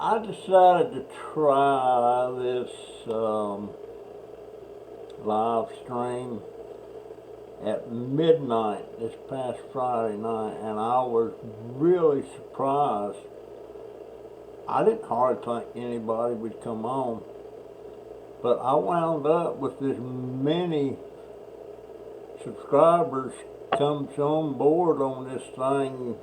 I decided to try this live stream at midnight this past Friday night, and I was really surprised. I didn't hardly think anybody would come on, but I wound up with as many subscribers comes on board on this thing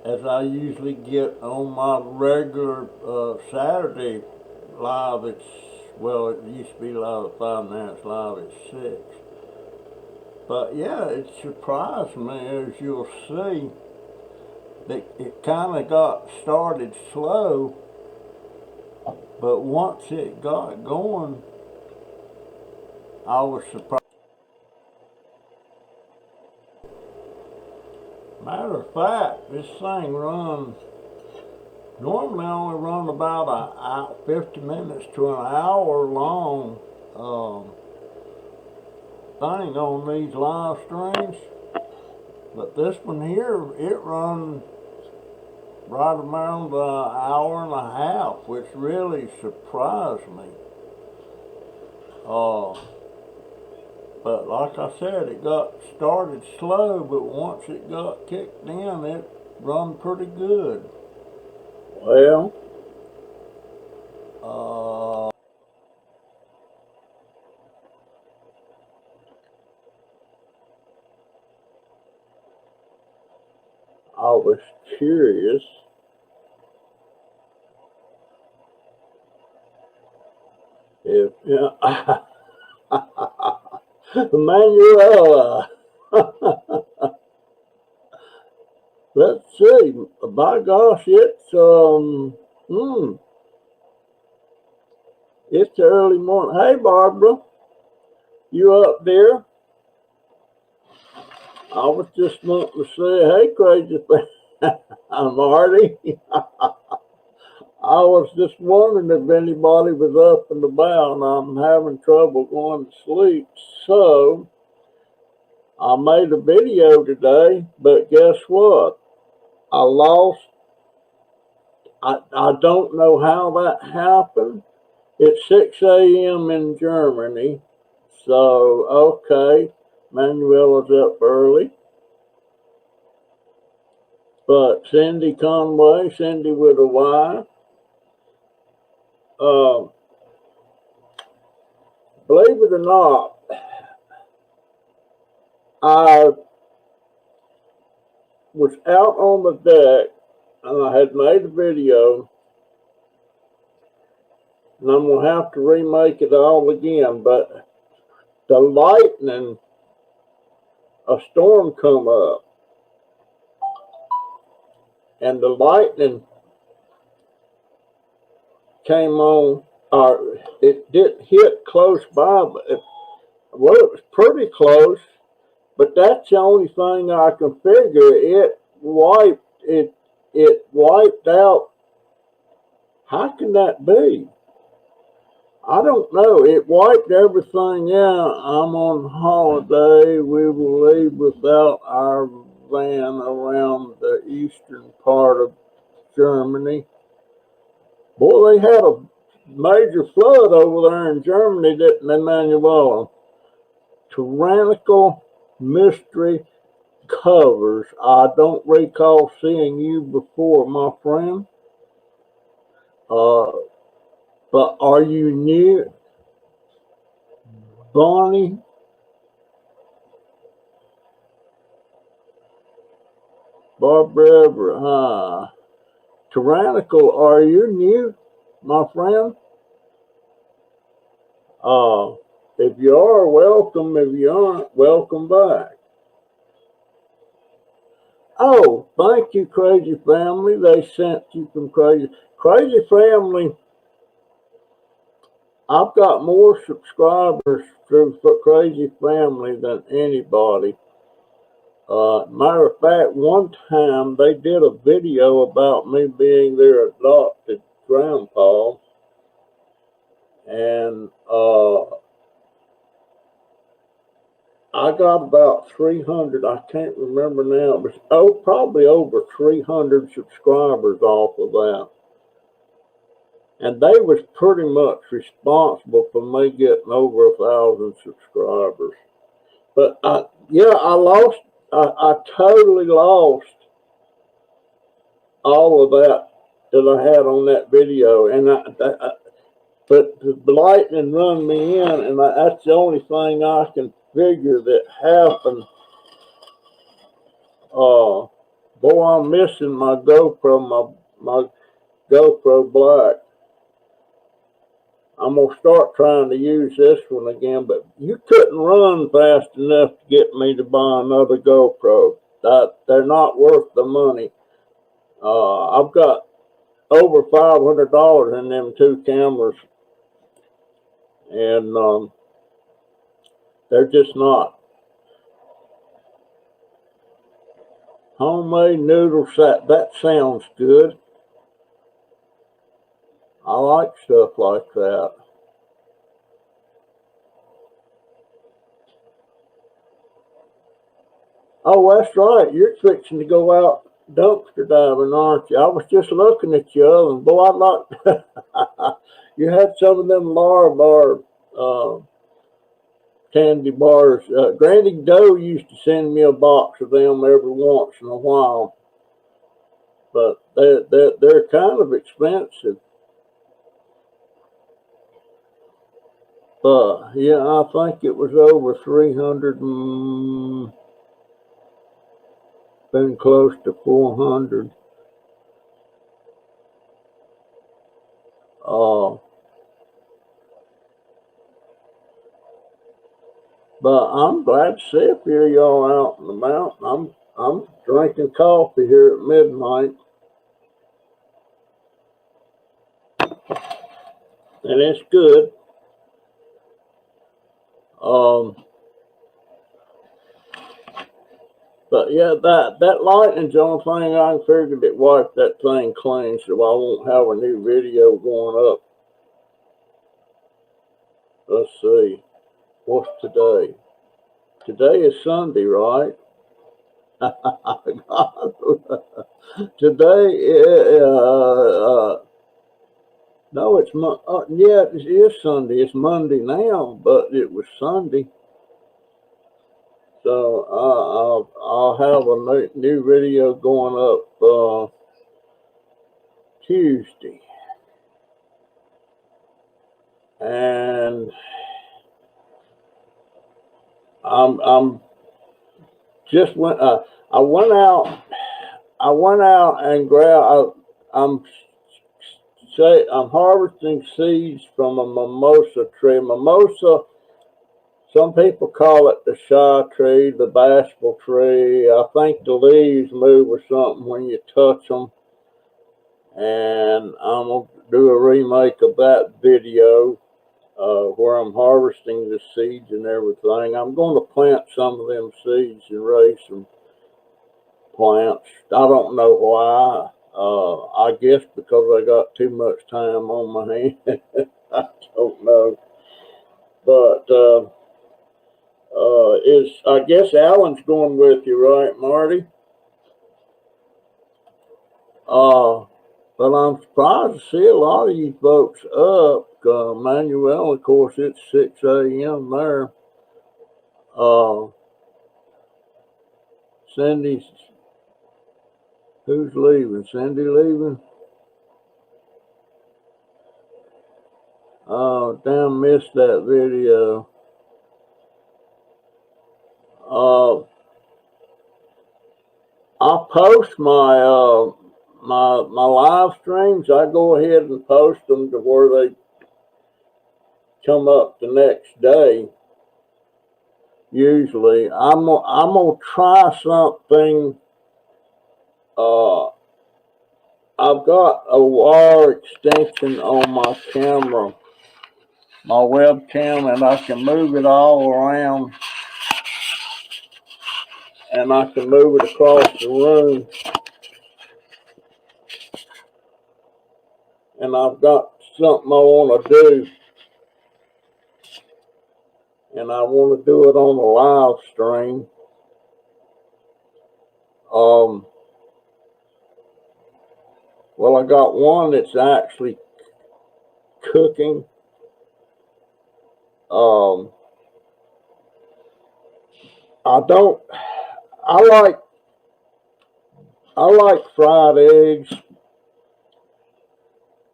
as I usually get on my regular Saturday live. It used to be live at 5, now it's live at 6. But yeah, it surprised me, as you'll see, that it kind of got started slow, but once it got going, I was surprised. Matter of fact, this thing normally only run about 50 minutes to an hour long thing on these live streams, but this one here, it run right around an hour and a half, which really surprised me. But like I said, it got started slow, but once it got kicked in, it run pretty good. Well, I was curious if, Manuela, let's see, by gosh, it's it's early morning. Hey, Barbara, you up there? I was just wanting to say, hey, crazy fan. I'm Marty. I was just wondering if anybody was up and about, and I'm having trouble going to sleep. So I made a video today, but guess what? I lost. I don't know how that happened. It's 6 a.m. in Germany. So, okay, Manuela's up early. But Cindy Conway, Cindy with a Y, believe it or not, I was out on the deck and I had made a video, and I'm going to have to remake it all again, but the lightning, a storm come up, and the lightning came on, or it didn't hit close by, but it was pretty close, but that's the only thing I can figure. It wiped out. How can that be? I don't know. It wiped everything out. I'm on holiday. We will leave without our van around the eastern part of Germany. Boy, they had a major flood over there in Germany, didn't they, Manuela? Tyrannical Mystery Covers. I don't recall seeing you before, my friend. But are you new? Bonnie? Barbara, Tyrannical, are you new, my friend? If you are, welcome. If you aren't, welcome back. Oh, thank you, Crazy Family. They sent you some crazy. Crazy Family, I've got more subscribers through Crazy Family than anybody. Matter of fact, one time they did a video about me being their adopted grandpa, and I got about 300, I can't remember now, but probably over 300 subscribers off of that. And they was pretty much responsible for me getting over 1,000 subscribers. But I totally lost all of that I had on that video, and but the lightning run me in, and that's the only thing I can figure that happened. Boy, I'm missing my GoPro, my GoPro Black. I'm gonna start trying to use this one again, but you couldn't run fast enough to get me to buy another GoPro. They're not worth the money. I've got over $500 in them two cameras, and they're just not. Homemade noodle set. That sounds good. I like stuff like that. Oh, that's right. You're fixing to go out dumpster diving, aren't you? I was just looking at you, and boy, I like you had some of them Larabar candy bars. Granny Doe used to send me a box of them every once in a while, but they're kind of expensive. But yeah, I think it was over 300 and been close to 400. But I'm glad to see a few of y'all out in the mountain. I'm drinking coffee here at midnight, and it's good. But yeah, that lightning's the only thing I can figure that wipe that thing clean, so I won't have a new video going up. Let's see, what's today? Today is Sunday, right? Today, no, it's yeah, it is Sunday. It's Monday now, but it was Sunday. So I'll have a new video going up Tuesday, and I'm just went. I went out. I went out and grabbed. I'm harvesting seeds from a mimosa tree. Mimosa. Some people call it the shy tree, the bashful tree. I think the leaves move or something when you touch them. And I'm going to do a remake of that video where I'm harvesting the seeds and everything. I'm going to plant some of them seeds and raise some plants. I don't know why. I guess because I got too much time on my hands. I don't know. But I guess Alan's going with you, right, Marty? But I'm surprised to see a lot of you folks up. Manuel, of course, it's 6 a.m. there. Cindy's, who's leaving? Cindy leaving? Oh, damn, missed that video. I post my my live streams. I go ahead and post them to where they come up the next day. Usually, I'm gonna try something I've got a wire extension on my camera, my webcam, and I can move it all around, and I can move it across the room. And I've got something I want to do, and I want to do it on a live stream. Well, I got one that's actually cooking. I like fried eggs,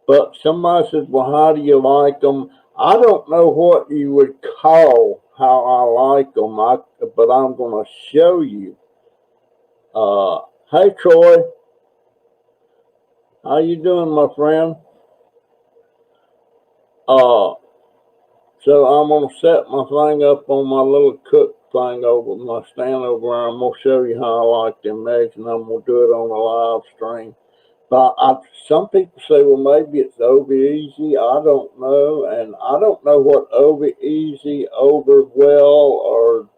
but somebody says, well, how do you like them? I don't know what you would call how I like them, but I'm going to show you. Hey, Troy. How you doing, my friend? So I'm going to set my thing up on my little cook thing over my stand over there. I'm going to show you how I like them eggs, and I'm going to do it on a live stream. But some people say, well, maybe it's over easy. I don't know. And I don't know what over easy, over well, or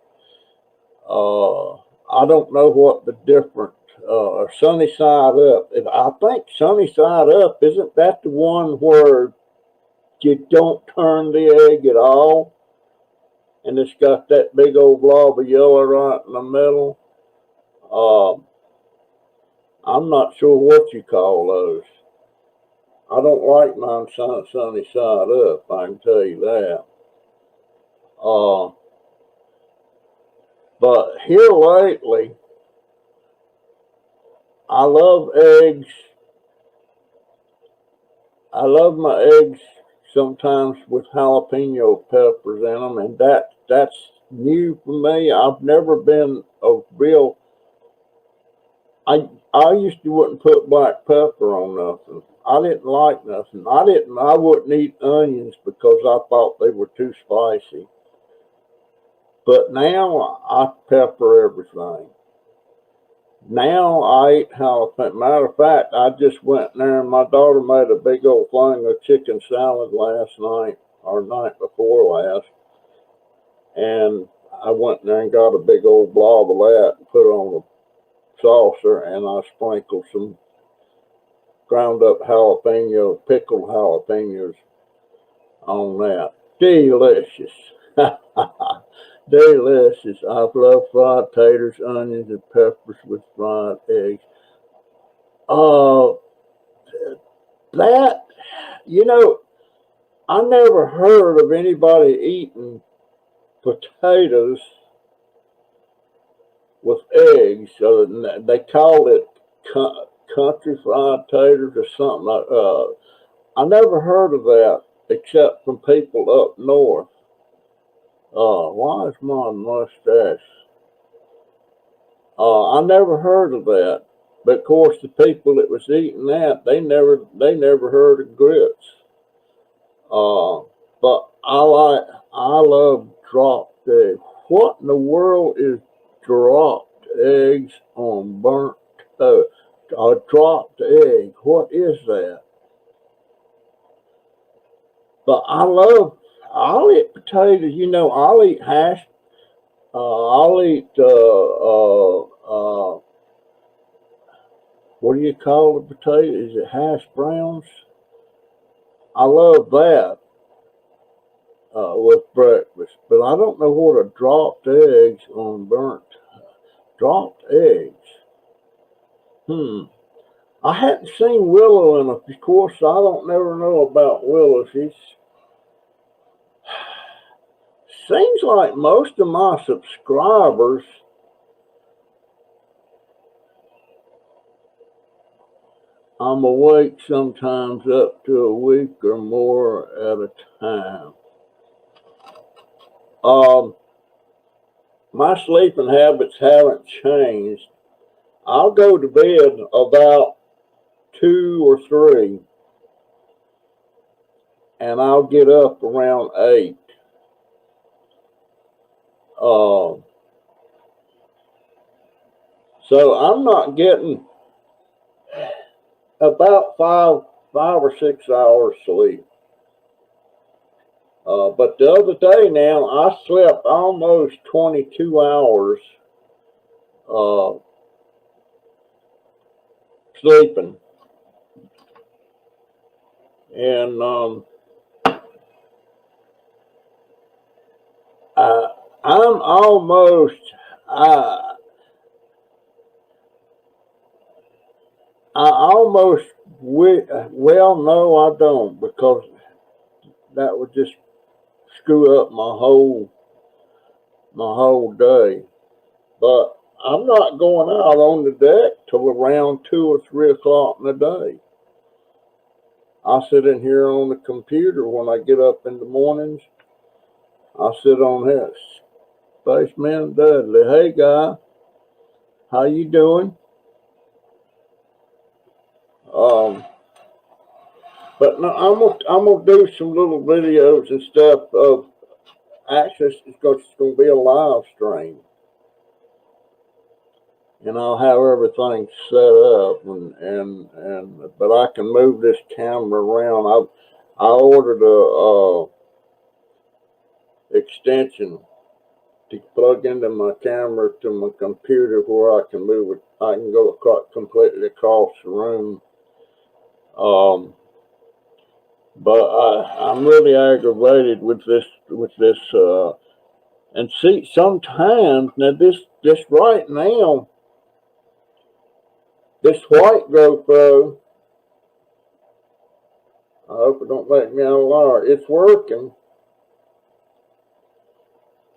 I don't know what the different, or sunny side up. I think sunny side up, isn't that the one where you don't turn the egg at all? And it's got that big old blob of yellow right in the middle. I'm not sure what you call those. I don't like mine sunny side up, I can tell you that. But here lately, I love eggs. I love my eggs sometimes with jalapeno peppers in them, and that's new for me. I've never been a real. I used to wouldn't put black pepper on nothing. I didn't like nothing. I wouldn't eat onions because I thought they were too spicy. But now I pepper everything. Now I eat jalapeno. Matter of fact, I just went in there and my daughter made a big old thing of chicken salad last night or night before last. And I went in there and got a big old blob of that and put it on a saucer, and I sprinkled some ground up pickled jalapenos on that. Delicious. Delicious. I love fried taters, onions, and peppers with fried eggs. That, you know, I never heard of anybody eating potatoes with eggs. They call it country fried taters or something. I never heard of that except from people up north. Why is my mustache? I never heard of that. But of course, the people that was eating that, they never heard of grits. But I love dropped eggs. What in the world is dropped eggs on burnt toast? A dropped egg. What is that? But I'll eat potatoes. You know, I'll eat hash. I'll eat, what do you call the potato? Is it hash browns? I love that with breakfast. But I don't know what a dropped eggs on dropped eggs. I hadn't seen Willow in of course. I don't never know about Willow. Seems like most of my subscribers I'm awake sometimes up to a week or more at a time. My sleeping habits haven't changed. I'll go to bed about 2 or 3, and I'll get up around 8. So I'm not getting about five or 6 hours sleep. But the other day now, I slept almost 22 hours uh, sleeping. And I, I'm almost, I, I almost, well, no, I don't, because that would just screw up my whole day. But I'm not going out on the deck till around 2 or 3 o'clock in the day. I sit in here on the computer when I get up in the mornings. I sit on that. Spaceman Dudley. Hey, guy. How you doing? Um, but no, I'm gonna do some little videos and stuff of actually it's gonna be a live stream, and I'll have everything set up and but I can move this camera around. I ordered a extension to plug into my camera to my computer where I can move it. I can go completely across the room. But I'm really aggravated with this. And see, sometimes now this right now, this white GoPro. I hope it don't make me a liar. It's working.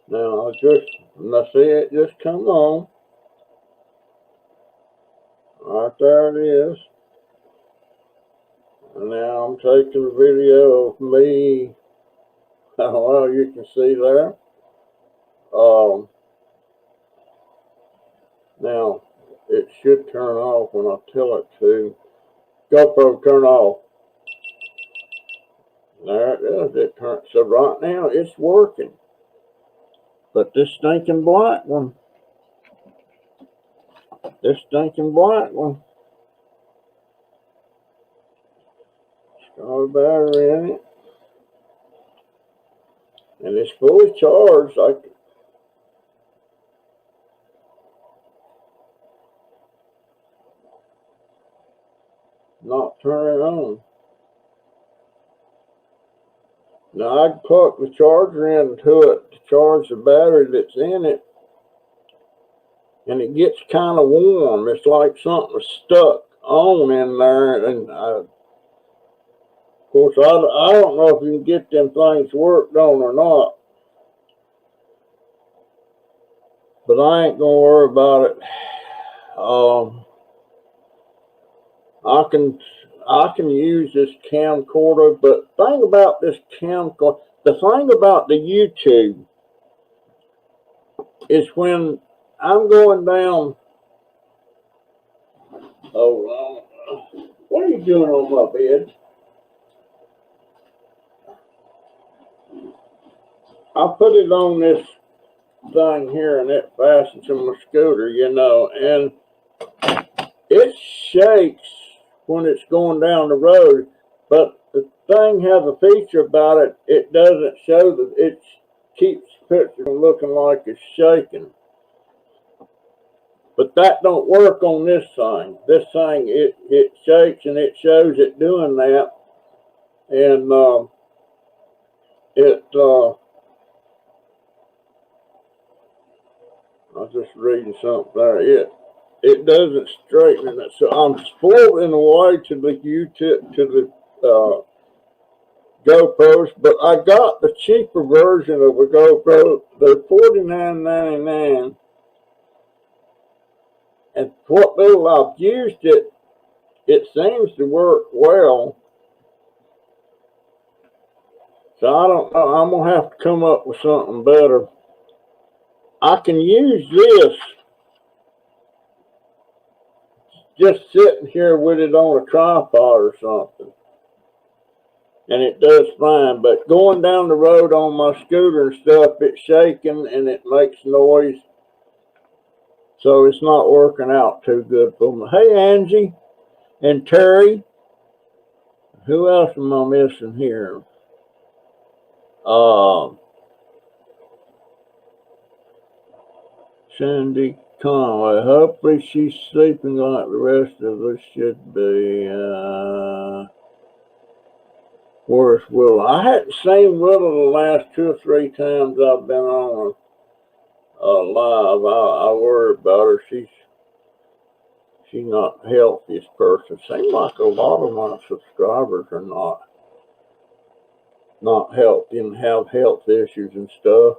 Now see it just come on. Right there it is. And now I'm taking a video of me. Well, you can see there. Now it should turn off when I tell it to. GoPro, turn off. There it is. It turns. So right now it's working. But this stinking black one. It's got a battery in it. And it's fully charged. I not turn it on. Now I plug the charger into it to charge the battery that's in it, and it gets kind of warm. It's like something's stuck on in there, and of course I don't know if you can get them things worked on or not, but I ain't gonna worry about it. I can use this camcorder, but the thing about this camcorder, the thing about the YouTube is when I'm going down. Oh, what are you doing on my bed? I put it on this thing here, and it fastens to my scooter, and it shakes when it's going down the road. But the thing has a feature about it, it doesn't show that it keeps the picture from looking like it's shaking. But that don't work on this thing. This thing, it shakes and it shows it doing that. And I was just reading something there. It doesn't straighten it. So I'm floating away to the YouTube, to the GoPros, but I got the cheaper version of a GoPro. They're $49.99. And what little I've used it, it seems to work well. So I don't know. I'm going to have to come up with something better. I can use this just sitting here with it on a tripod or something, and it does fine. But going down the road on my scooter and stuff, it's shaking and it makes noise. So it's not working out too good for me. Hey, Angie. And Terry, who else am I missing here? Cindy Conway. Hopefully she's sleeping like the rest of us should be. Where's Willow? I hadn't seen Willow the last 2 or 3 times I've been on live. I worry about her. She's not the healthiest person. Seems like a lot of my subscribers are not healthy and have health issues and stuff.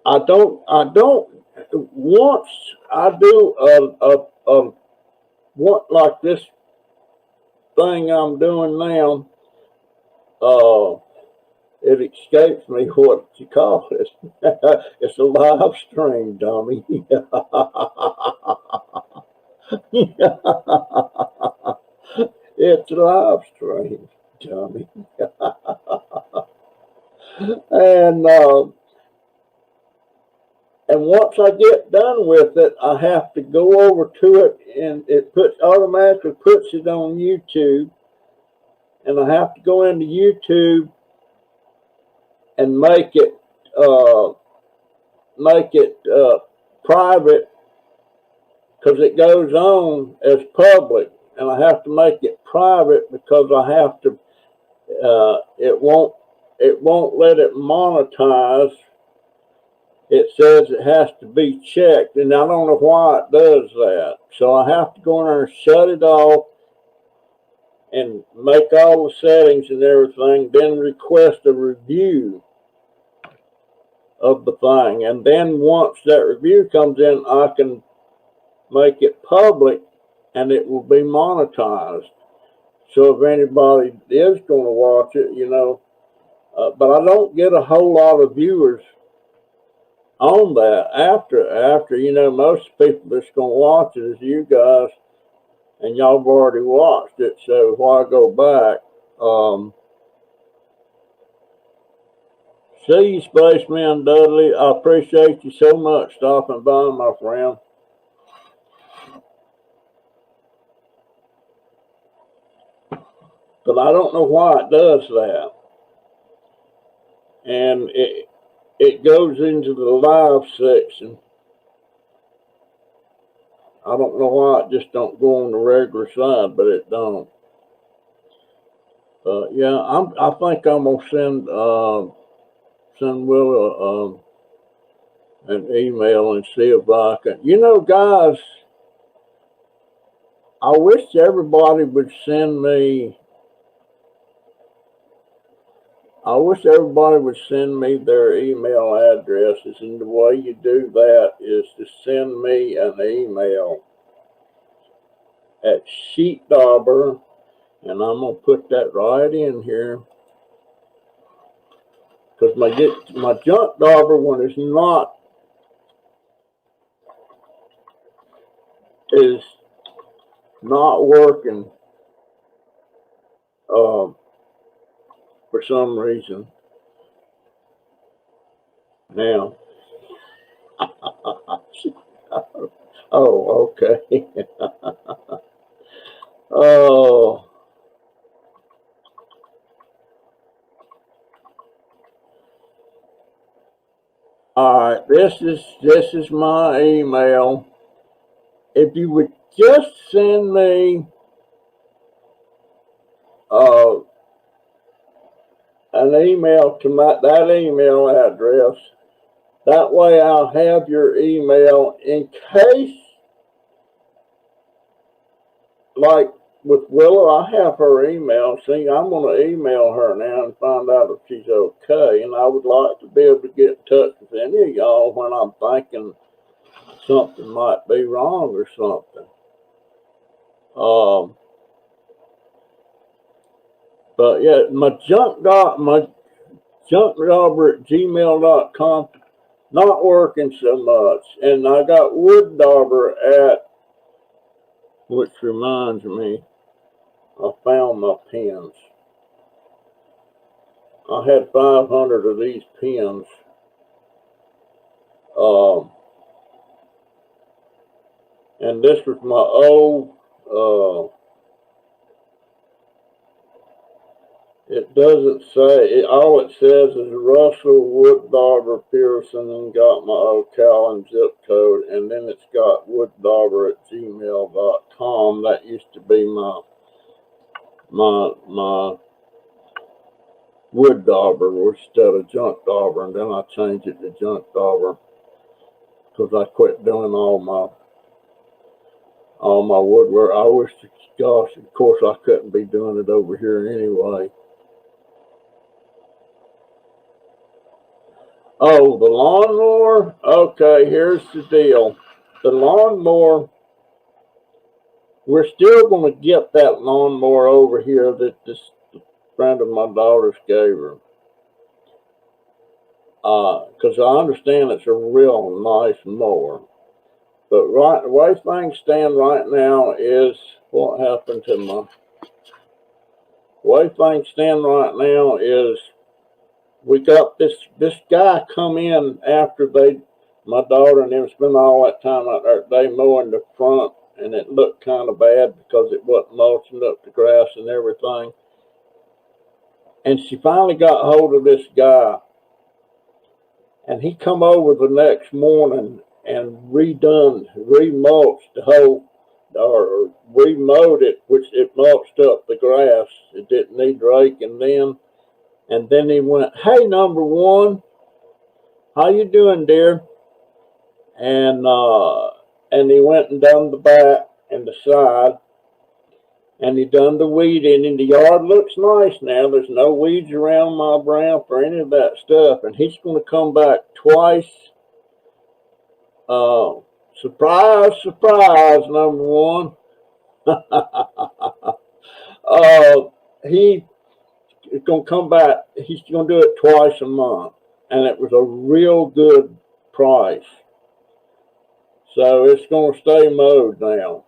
I don't. Once I do what like this thing I'm doing now, it escapes me what you call it. It's a live stream, dummy. It's a live stream, dummy. And once I get done with it, I have to go over to it, and it automatically puts it on YouTube, and I have to go into YouTube and make it private, because it goes on as public, and I have to make it private because I have to. It won't let it monetize. It says it has to be checked, and I don't know why it does that. So I have to go in there and shut it off and make all the settings and everything, then request a review of the thing. And then once that review comes in, I can make it public and it will be monetized. So if anybody is going to watch it, but I don't get a whole lot of viewers on that after most people that's going to watch it is you guys, and y'all have already watched it, so why go back? See you, Spaceman Dudley. I appreciate you so much stopping by, my friend. But I don't know why it does that. And it goes into the live section. I don't know why it just don't go on the regular side, but it don't. Yeah, I think I'm gonna send Willa an email and see if I can. Guys, I wish everybody would send me. I wish everybody would send me their email addresses, and the way you do that is to send me an email at Sheepdauber, and I'm gonna put that right in here because my junk dauber one is not working for some reason now. Oh, okay. Oh. All right, this is my email. If you would just send me an email to that email address, that way I'll have your email in case, like with Willow, I have her email. See, I'm going to email her now and find out if she's okay. And I would like to be able to get in touch with any of y'all when I'm thinking something might be wrong or something. But yeah, my junkdauber@gmail.com not working so much, and I got Wooddauber which reminds me, I found my pins. I had 500 of these pins. And this was my old, it doesn't say, all it says is Russell Wooddauber Pearson, and got my Ocala zip code, and then it's got wooddauber@gmail.com. That used to be my wood dauber instead of junk dauber, and then I changed it to junk dauber because I quit doing all my woodwork. I wish, gosh, of course I couldn't be doing it over here anyway. Oh, the lawnmower? Okay, here's the deal. The lawnmower, we're still going to get that lawnmower over here that this friend of my daughter's gave her. Because I understand it's a real nice mower. But the way things stand right now is, what happened to my... The way things stand right now is, we got this guy come in after my daughter and them spent all that time out there, they mowing the front, and it looked kind of bad because it wasn't mulching up the grass and everything. And she finally got hold of this guy, and he come over the next morning and remulched the whole, or remowed it, which it mulched up the grass. It didn't need raking then. And then he went, "Hey, number one, how you doing, dear?" And he went and done the back and the side, and he done the weeding, and the yard looks nice now. There's no weeds around my ramp or any of that stuff. And he's going to come back twice. Surprise, surprise, number one. He's going to come back. He's going to do it twice a month, and it was a real good price. So it's going to stay mowed now.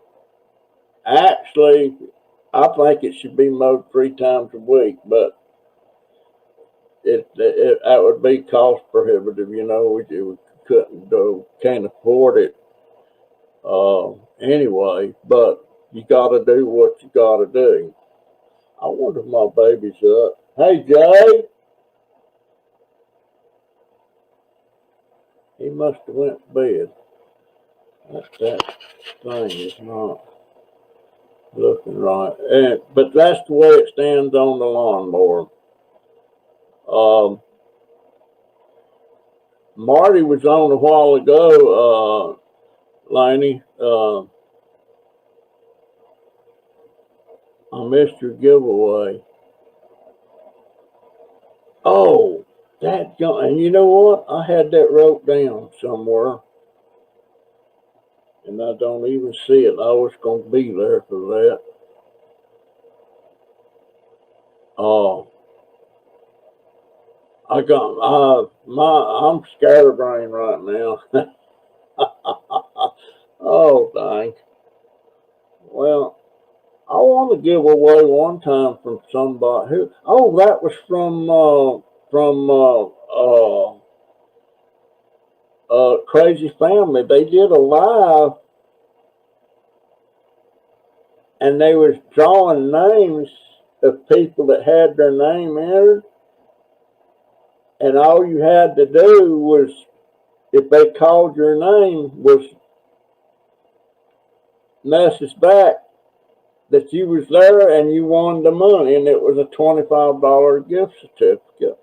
Actually, I think it should be mowed 3 times a week, but that would be cost prohibitive. You know, we can't afford it anyway. But you got to do what you got to do. I wonder if my baby's up. Hey, Jay. He must have went to bed. That thing is not looking right. But that's the way it stands on the lawnmower. Marty was on a while ago, Laney. I missed your giveaway. Oh, and you know what? I had that wrote down somewhere, and I don't even see it. I was going to be there for that. I'm scatterbrained right now. Oh, dang. Well, I want to give away one time from somebody who, that was from Crazy Family. They did a live, and they was drawing names of people that had their name entered, and all you had to do was, if they called your name, was message back that you was there and you won the money, and it was a $25 gift certificate.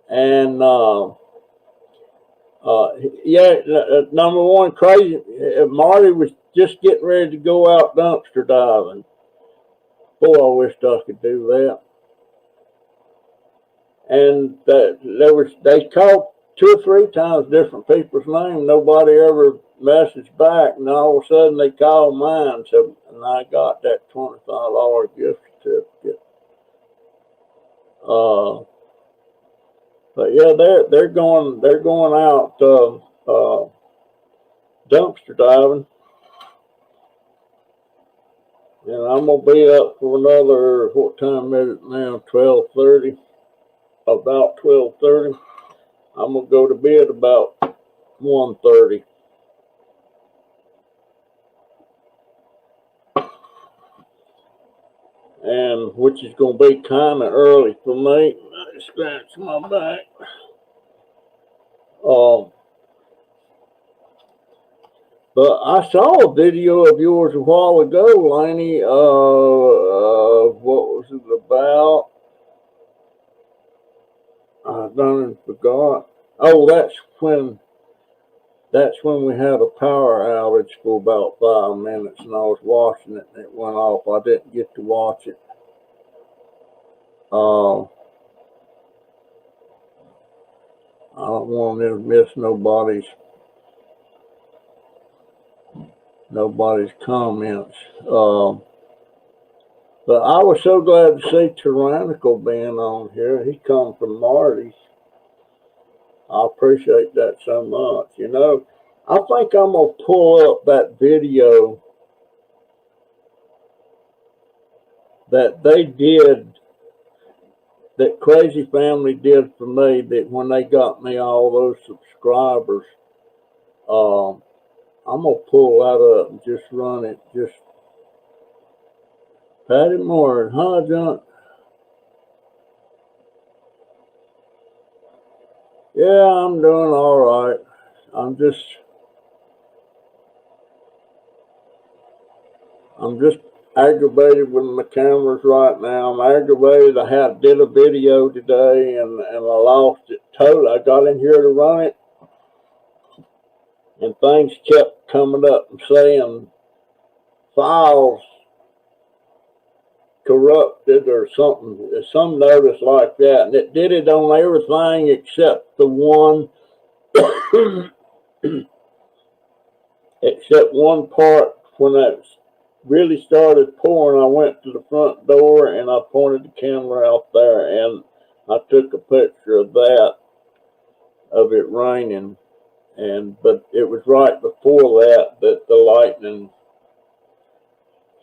And number one, Crazy Marty was just getting ready to go out dumpster diving. Boy, I wished I could do that. And they called 2 or 3 times different people's names. Nobody ever messaged back, and all of a sudden they called mine. So, and I got that $25 gift certificate. But yeah, they're going out dumpster diving, and I'm gonna be up for another. What time is it now? 12:30. About 12:30. I'm gonna go to bed about 1:30. and which is going to be kind of early for me. I scratch my back. But I saw a video of yours a while ago, Laney. What was it about? I done forgot. Oh, that's when we had a power outage for about 5 minutes, and I was watching it, and it went off. I didn't get to watch it. I don't want to miss nobody's comments. But I was so glad to see Tyrannical being on here. He come from Marty's. I appreciate that so much. You know, I think I'm going to pull up that video that they did, that Crazy Family did for me, that when they got me all those subscribers. I'm going to pull that up and just run it. Just Patty Moore, huh, John? Yeah, I'm doing all right. I'm just aggravated with my cameras right now. I'm aggravated. I did a video today and I lost it totally. I got in here to run it, and things kept coming up and saying files corrupted or something, some notice like that, and it did it on everything except the one except one part. When it really started pouring, I went to the front door and I pointed the camera out there and I took a picture of that, of it raining, but it was right before that the lightning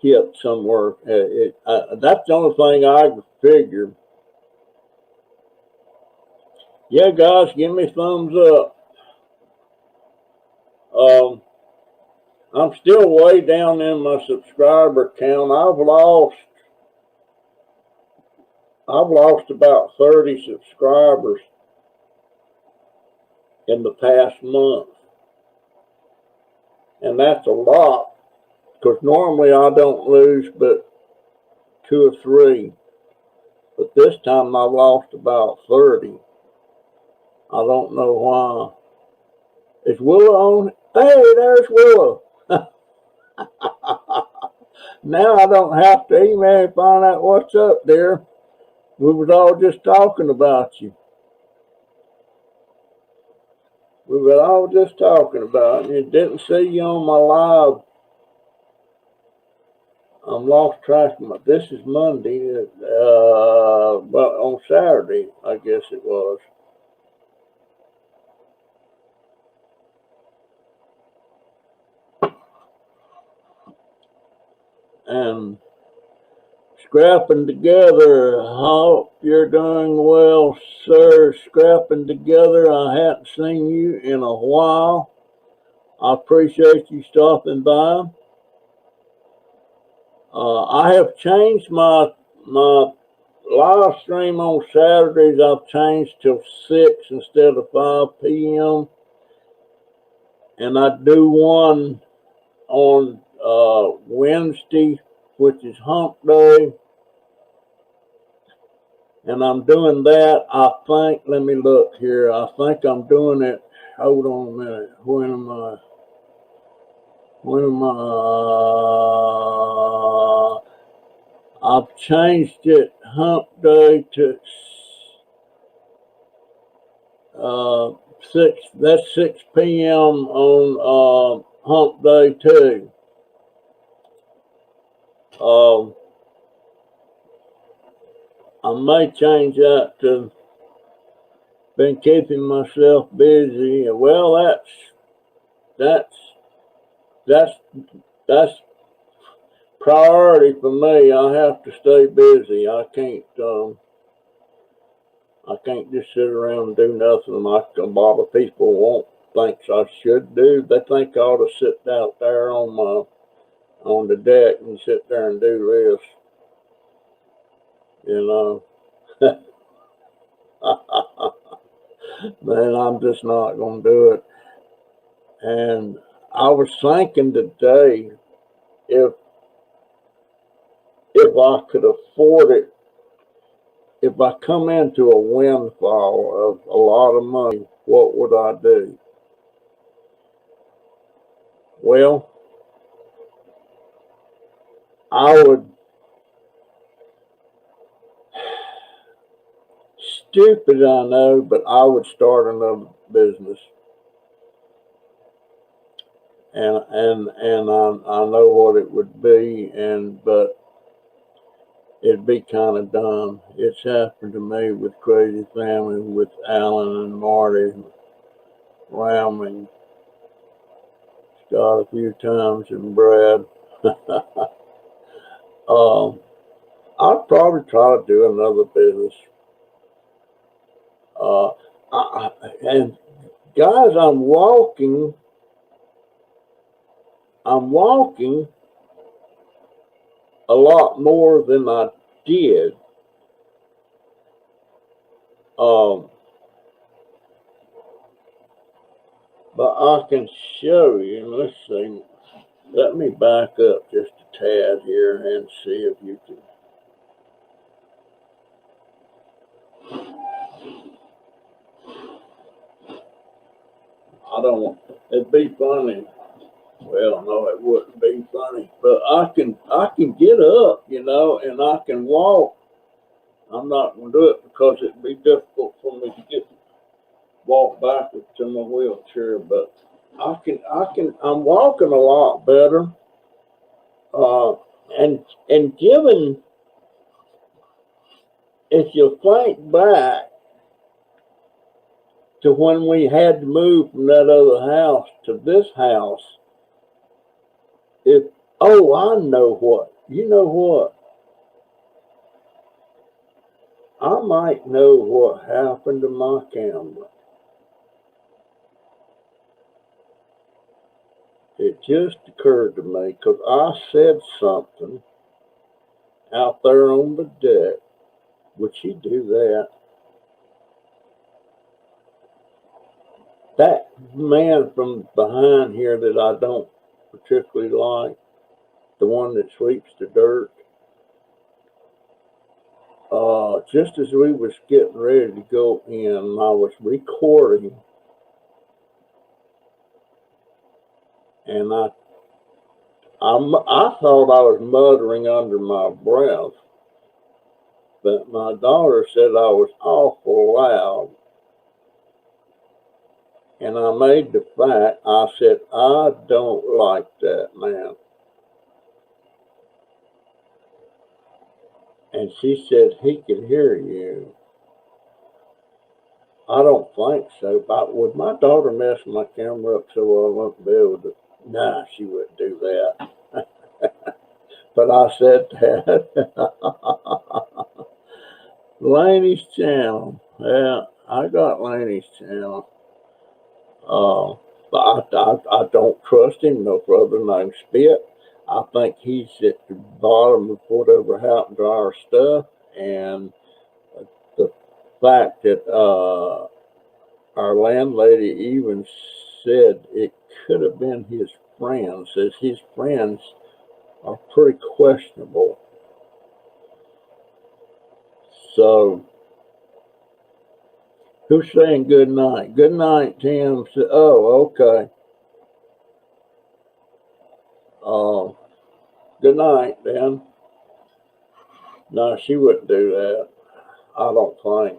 hit somewhere. That's the only thing I could figure. Yeah, guys, give me thumbs up. I'm still way down in my subscriber count. I've lost about 30 subscribers in the past month, and that's a lot, because normally I don't lose but 2 or 3, but this time I lost about 30. I don't know why. Is Willa on? Hey, there's Willa. Now I don't have to email and find out what's up there. We was all just talking about you. We were all just talking about you. Didn't see you on my live. I'm lost track of my. This is Monday. Well, on Saturday, I guess it was. And scrapping together. Hope you're doing well, sir. Scrapping together. I hadn't seen you in a while. I appreciate you stopping by. I have changed my live stream on Saturdays. I've changed till 6 instead of 5 p.m. And I do one on Wednesday, which is Hump Day. And I'm doing that, I think, let me look here. I think I'm doing it, hold on a minute. When am I? I've changed it, Hump Day, to 6, that's 6 p.m. on Hump Day too. I may change that to been keeping myself busy. Well, that's priority for me. I have to stay busy. I can't just sit around and do nothing like a lot of people thinks I should do. They think I ought to sit out there on the deck and sit there and do this. you know. Man, I'm just not going to do it. And I was thinking today, if I could afford it, if I come into a windfall of a lot of money, what would I do? Well, I would, stupid I know, but I would start another business. And I know what it would be, but it'd be kind of dumb. It's happened to me with Crazy Family, with Alan and Marty, Rounding, Scott a few times, and Brad. um, I'd probably try to do another business. Uh, and guys, I'm walking a lot more than I did. Um, but I can show you. Let's see. Let me back up just a tad here and see if you can. I don't want. It'd be funny. Well, no, it wouldn't be funny. But I can get up, and I can walk. I'm not gonna do it because it'd be difficult for me to walk backwards to my wheelchair. But I'm walking a lot better. Uh, and given, if you think back to when we had to move from that other house to this house, if oh, I know what. You know what? I might know what happened to my camera. It just occurred to me because I said something out there on the deck. Would she do that? That man from behind here that I don't particularly like, the one that sweeps the dirt, just as we was getting ready to go in, I was recording, and I thought I was muttering under my breath, but my daughter said I was awful loud. And I made the fact, I said, I don't like that man. And she said, he can hear you. I don't think so. But would my daughter mess my camera up so I wouldn't be able to? Nah, she wouldn't do that. But I said that. Laney's channel. Yeah, I got Laney's channel. But I don't trust him no further than Spit. I think he's at the bottom of whatever happened to our stuff, and the fact that our landlady even said it could have been his friends, says his friends are pretty questionable. So, who's saying good night? Good night, Tim. Oh, okay. Uh, Good night, then. No, she wouldn't do that. I don't think.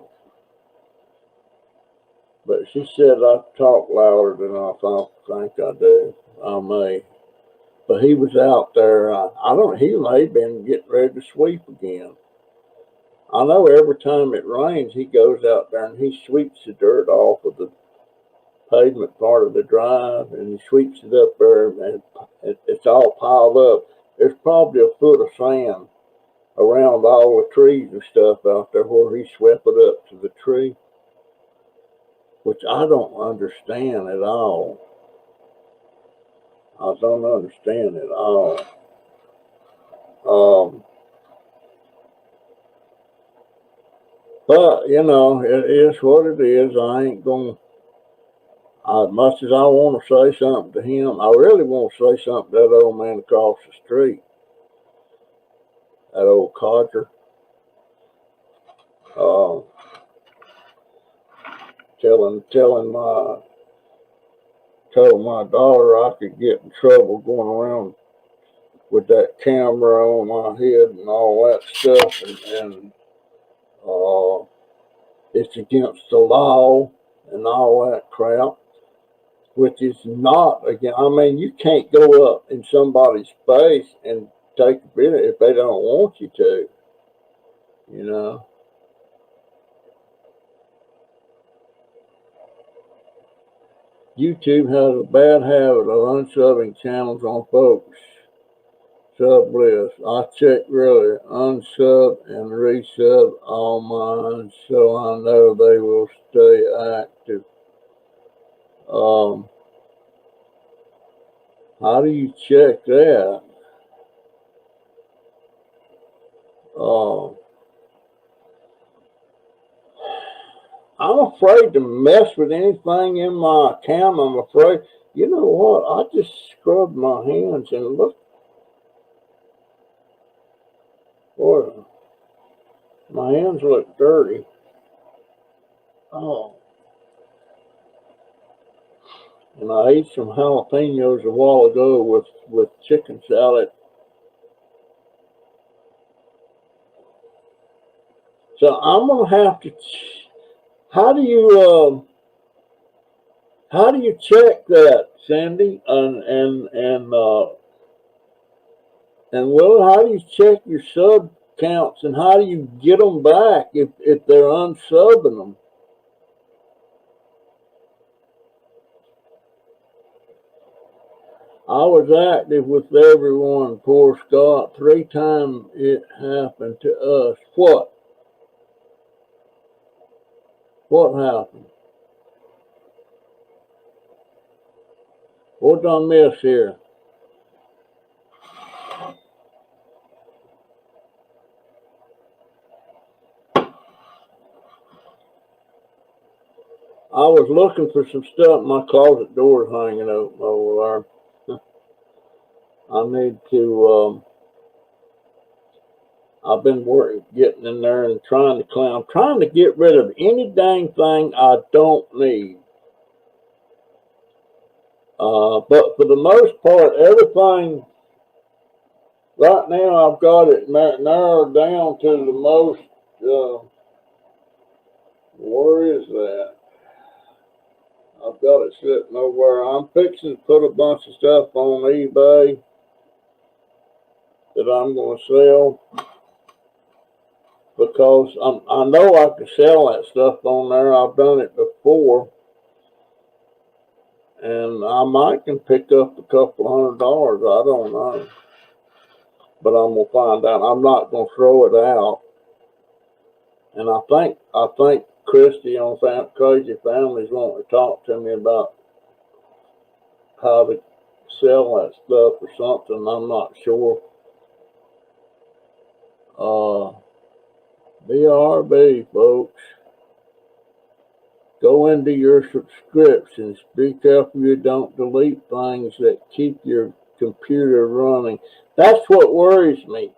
But she said I talk louder than I think I do. I may. But he was out there. I don't. He may have been getting ready to sweep again. I know every time it rains, he goes out there and he sweeps the dirt off of the pavement part of the drive, and he sweeps it up there, and it's all piled up. There's probably a foot of sand around all the trees and stuff out there where he swept it up to the tree, which I don't understand at all. I don't understand at all. Um, But, you know, it is what it is. I ain't going to, as much as I want to say something to him, I really want to say something to that old man across the street, that old codger. Uh, told my daughter I could get in trouble going around with that camera on my head and all that stuff, and it's against the law and all that crap, which is not again. I mean, you can't go up in somebody's face and take a video if they don't want you to, you know. YouTube has a bad habit of unsubbing channels on folks. Sub list. I check really unsub and resub all mine so I know they will stay active. How do you check that? I'm afraid to mess with anything in my account. I'm afraid. You know what? I just scrubbed my hands and look. Boy, my hands look dirty. Oh. And I ate some jalapenos a while ago with chicken salad. So I'm gonna have to. How do you check that, Sandy? And Will, how do you check your sub counts and how do you get them back if they're unsubbing them? I was active with everyone, poor Scott. 3 times it happened to us. What? What happened? What did I miss here? I was looking for some stuff. My closet door is hanging open over there. I need to. I've been getting in there and trying to clean. I'm trying to get rid of any dang thing I don't need. But for the most part, everything right now I've got it narrowed down to the most. Where is that? I've got it sitting over where I'm fixing to put a bunch of stuff on eBay that I'm going to sell because I know I can sell that stuff on there. I've done it before, and I might can pick up a couple $100. I don't know, but I'm gonna find out. I'm not gonna throw it out. And I think Christy on Crazy Families wanting to talk to me about how to sell that stuff or something. I'm not sure. BRB, folks. Go into your subscriptions. Be careful you don't delete things that keep your computer running. That's what worries me.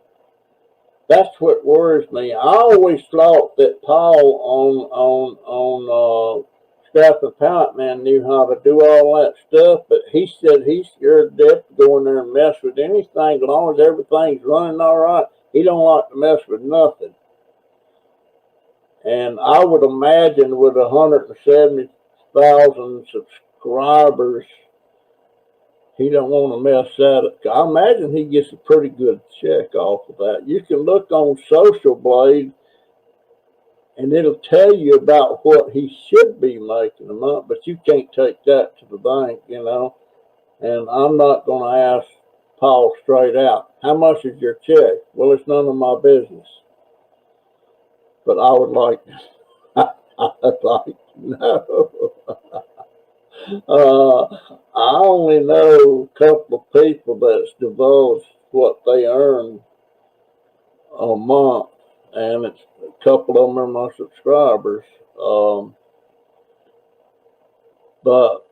That's what worries me. I always thought that Paul on Scrap and Pallet Man knew how to do all that stuff, but he said he's scared to death to go in there and mess with anything as long as everything's running all right. He don't like to mess with nothing. And I would imagine with 170,000 subscribers, he don't want to mess that up. I imagine he gets a pretty good check off of that. You can look on Social Blade, and it'll tell you about what he should be making a month, but you can't take that to the bank, you know. And I'm not going to ask Paul straight out, how much is your check? Well, it's none of my business. But I would like, I'd like to know. I only know a couple of people that's divulged what they earn a month, and it's a couple of them are my subscribers. But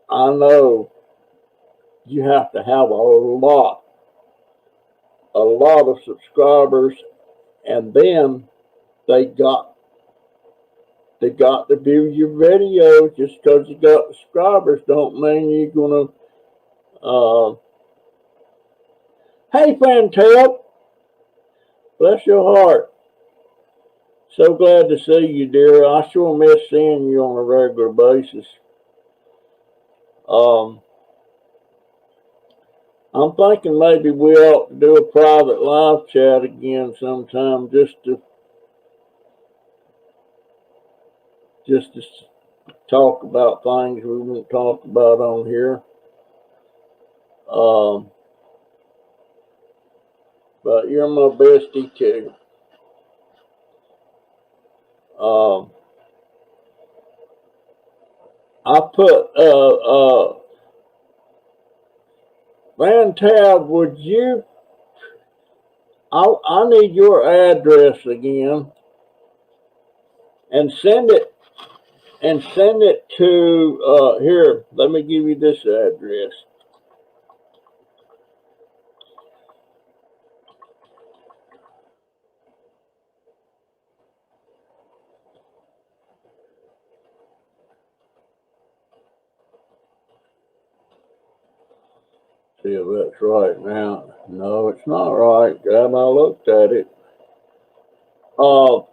I know you have to have a lot of subscribers, and then they got to view your videos. Just because you got subscribers don't mean you're gonna. Hey, Fantel, bless your heart. So glad to see you, dear. I sure miss seeing you on a regular basis. I'm thinking maybe we ought to do a private live chat again sometime, just to talk about things we won't talk about on here. But you're my bestie too. I put Van Tab, would you? I need your address again, and send it to here. Let me give you this address. See if that's right now. No, it's not right. Glad I looked at it. What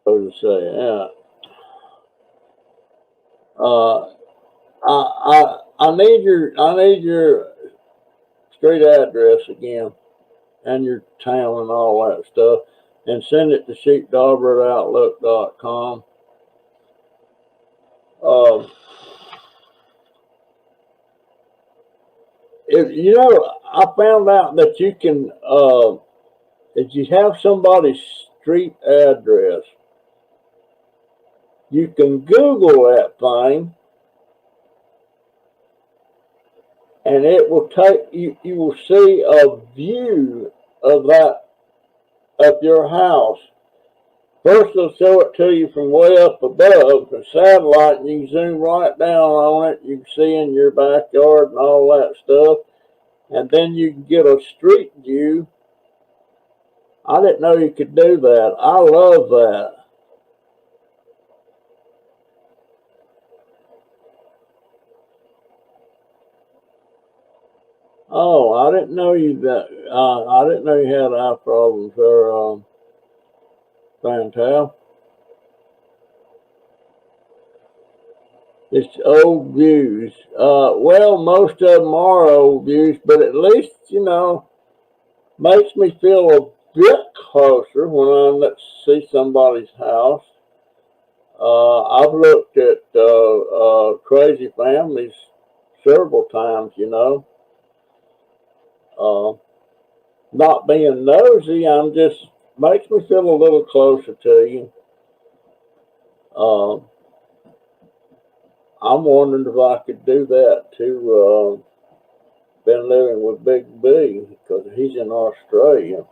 was I say? Yeah. I need your street address again, and your town and all that stuff, and send it to sheepdog@outlook.com. If you know, I found out that you can, if you have somebody's street address, you can Google that thing, and it will take you. You will see a view of your house. First, they'll show it to you from way up above the satellite, and you can zoom right down on it. You can see in your backyard and all that stuff. And then you can get a street view. I didn't know you could do that. I love that. Oh, I didn't know you had eye problems there, Fantal. It's old views. Well, most of them are old views, but at least, makes me feel a bit closer when I see somebody's house. I've looked at Crazy Families several times, Not being nosy, makes me feel a little closer to you. I'm wondering if I could do that too. Been living with Big B because he's in Australia.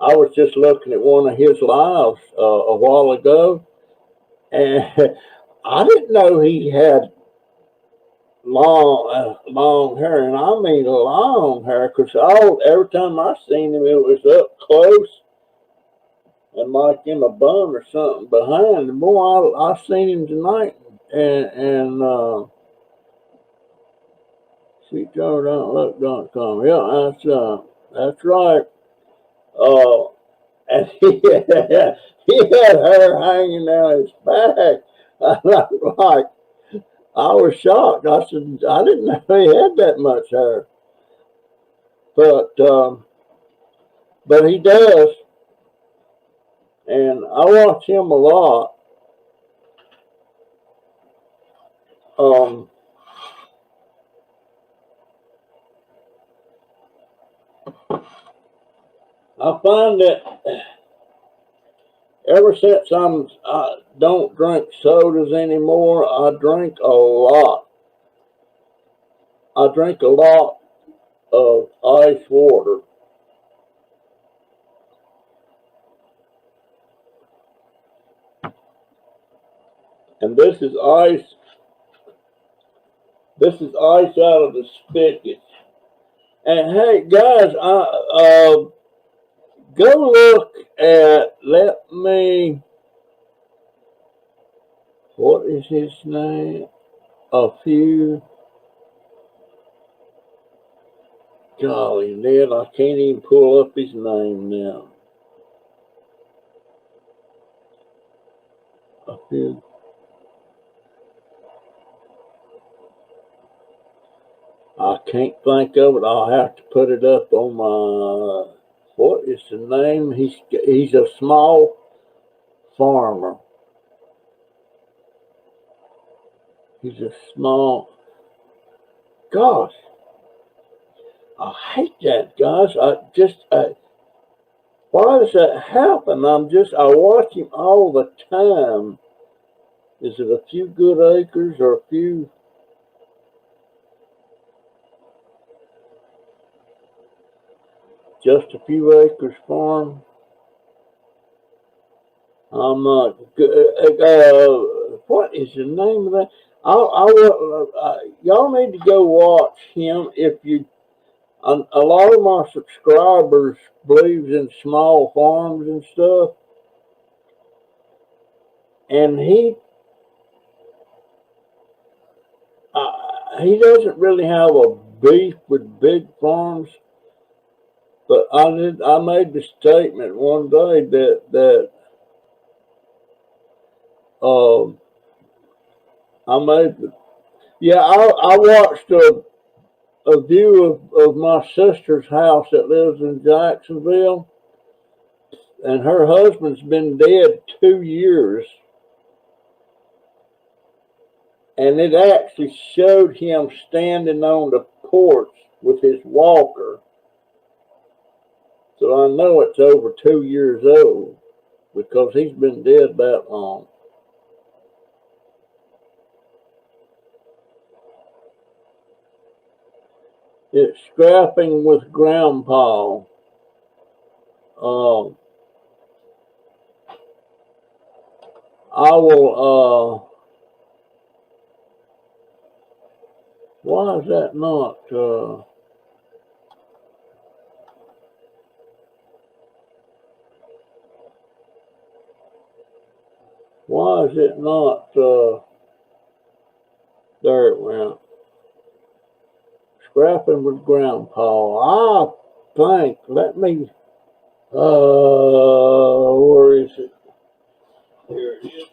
I was just looking at one of his lives a while ago, and I didn't know he had long hair, and I mean long hair, because every time I seen him, it was up close and like in a bun or something behind. And boy, I seen him tonight, and sheepdog.outlook.com. Yeah, that's right. And he had hair hanging down his back. I was shocked. I said, I didn't know he had that much hair. But he does. And I watch him a lot. I find that ever since I don't drink sodas anymore, I drink a lot. I drink a lot of ice water. And this is ice. This is ice out of the spigot. And hey, guys, go look at. Let me. What is his name? A few. Golly, Ned, I can't even pull up his name now. A few. I can't think of it. I'll have to put it up on my. What is the name? He's a small farmer. He's a small. Gosh, I hate that, guys. Why does that happen? I watch him all the time. Is it a few good acres or a few? Just a few acres farm? I'm not. What is the name of that? Y'all need to go watch him if you. A lot of my subscribers believes in small farms and stuff, and he doesn't really have a beef with big farms. But I made the statement one day that I made the, yeah, I watched a view of my sister's house that lives in Jacksonville, and her husband's been dead 2 years, and it actually showed him standing on the porch with his walker. So I know it's over 2 years old because he's been dead that long. It's Scrapping with Grandpa. I will. Why is that not? Why is it not? There it went. Scrapping with Grandpa. I think. Let me. Where is it? Here it is.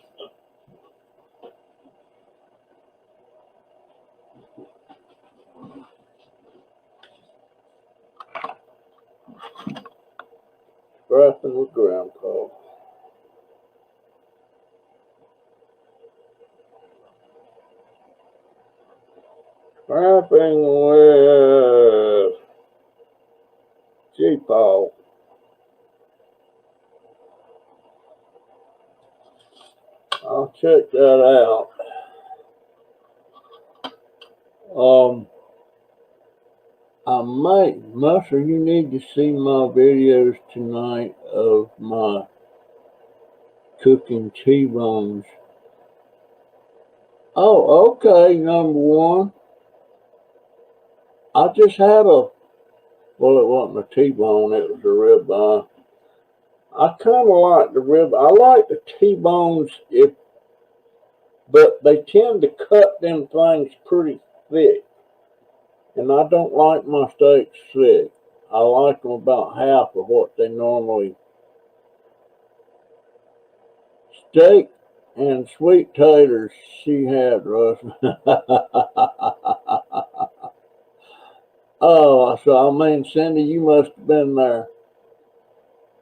Scrapping with Grandpa. Scrapping with G-Paw. I'll check that out. I might, Muscle, you need to see my videos tonight of my cooking T-bones. Oh, okay, number one. I just had well, it wasn't a T-bone, it was a ribeye. I kind of like the rib. I like the T-bones, but they tend to cut them things pretty thick. And I don't like my steaks thick. I like them about half of what they normally. Steak and sweet taters she had, Russ. Oh, so I mean, Cindy, you must have been there.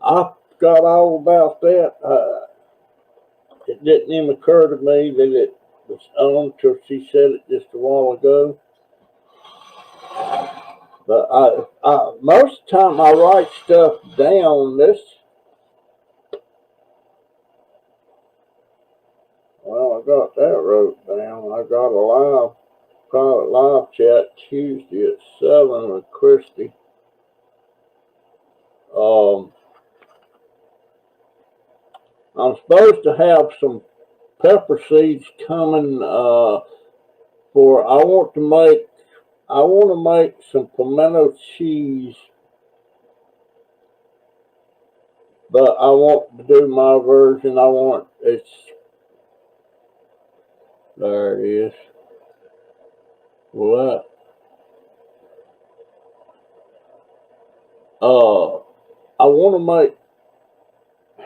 I forgot all about that. It didn't even occur to me that it was on until she said it just a while ago. But most of the time I write stuff down. Well, I got that wrote down. I got alive. private live chat Tuesday at 7 with Christy. I'm supposed to have some pepper seeds coming for. I want to make some pimento cheese, but I want to do my version. There it is. Well, I want to make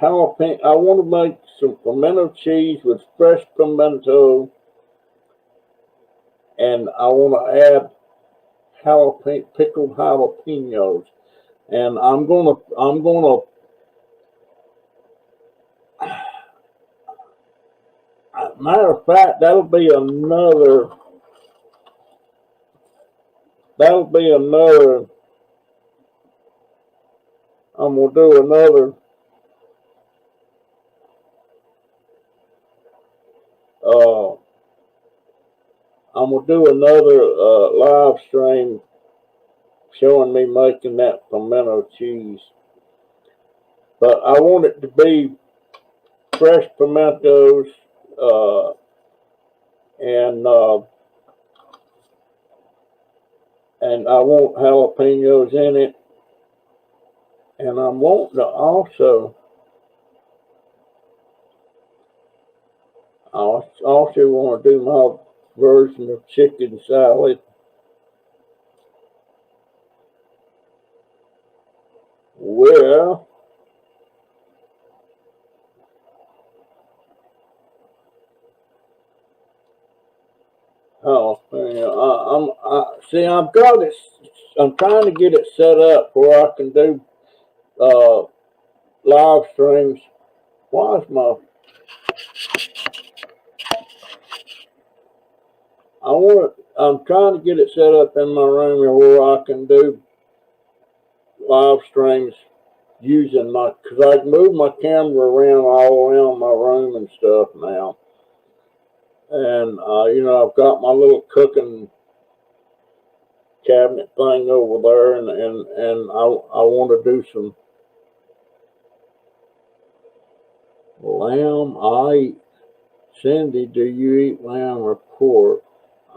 jalapeno. I want to make some pimento cheese with fresh pimento, and I want to add pickled jalapenos. And matter of fact, that'll be another. I'm gonna do another. I'm gonna do another live stream showing me making that pimento cheese. But I want it to be fresh pimentos and I want jalapenos in it. And I'm wanting to also want to do my version of chicken salad. Well, I've got it. I'm trying to get it set up where I can do live streams. Why is my? I'm trying to get it set up in my room where I can do live streams using because I can move my camera around all around my room and stuff now. And I've got my little cooking cabinet thing over there, and I want to do some lamb. Cindy, do you eat lamb or pork?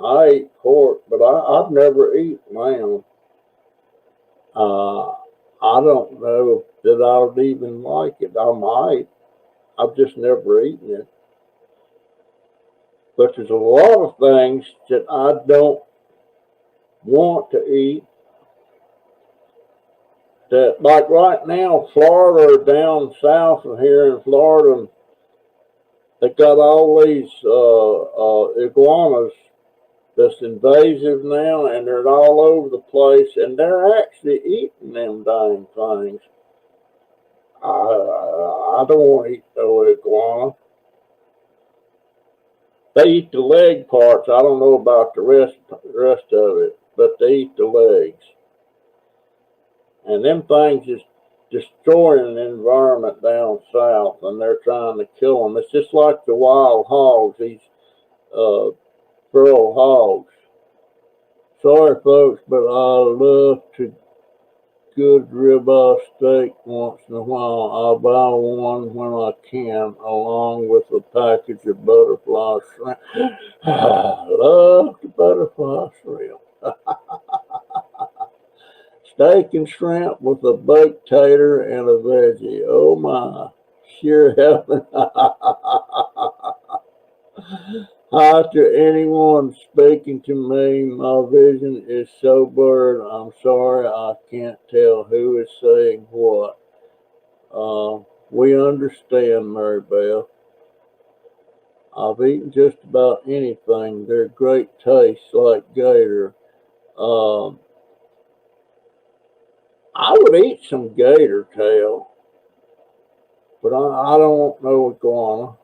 I eat pork, but I've never eaten lamb. I don't know that I would even like it. I might. I've just never eaten it. But there's a lot of things that I don't want to eat. That, like right now, Florida, down south of here in Florida, they got all these iguanas that's invasive now, and they're all over the place, and they're actually eating them dang things. I don't want to eat no iguana. They eat the leg parts. I don't know about the rest of it, but they eat the legs. And them things is destroying the environment down south, and they're trying to kill them. It's just like the wild hogs, these feral hogs. Sorry, folks, but I love to good ribeye steak once in a while. I'll buy one when I can, along with a package of butterfly shrimp. I love the butterfly shrimp. Steak and shrimp with a baked tater and a veggie. Oh my, sure heaven. Hi to anyone speaking to me. My vision is so blurred. I'm sorry I can't tell who is saying what. We understand, Mary Beth. I've eaten just about anything. They're great taste, like gator. I would eat some gator tail, but I don't know iguana.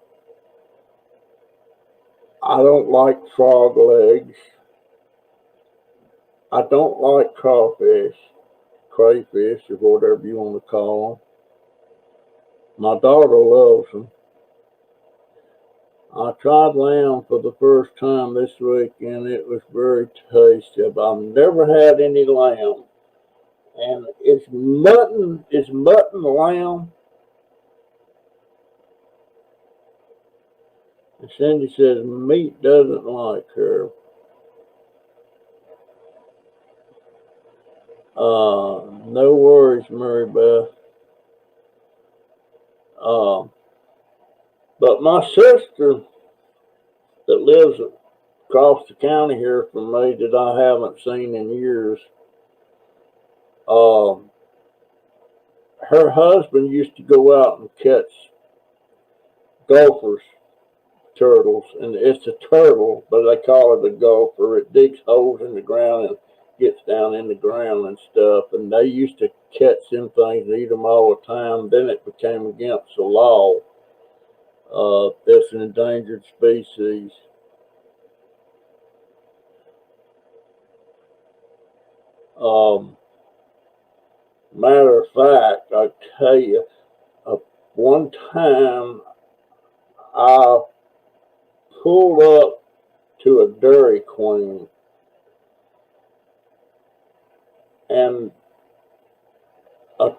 I don't like frog legs. I don't like crawfish, crayfish, or whatever you want to call them. My daughter loves them. I tried lamb for the first time this week, and it was very tasty. But I've never had any lamb, and it's mutton. Is mutton lamb? And Cindy says meat doesn't like her. No worries, Mary Beth. Uh, but my sister that lives across the county here from me that I haven't seen in years, uh, her husband used to go out and catch gophers, turtles, and it's a turtle, but they call it a gopher. It digs holes in the ground and gets down in the ground and stuff. And they used to catch them things and eat them all the time. Then it became against the law. It's an endangered species. Um, Matter of fact, I tell you, one time I pulled up to a Dairy Queen, and a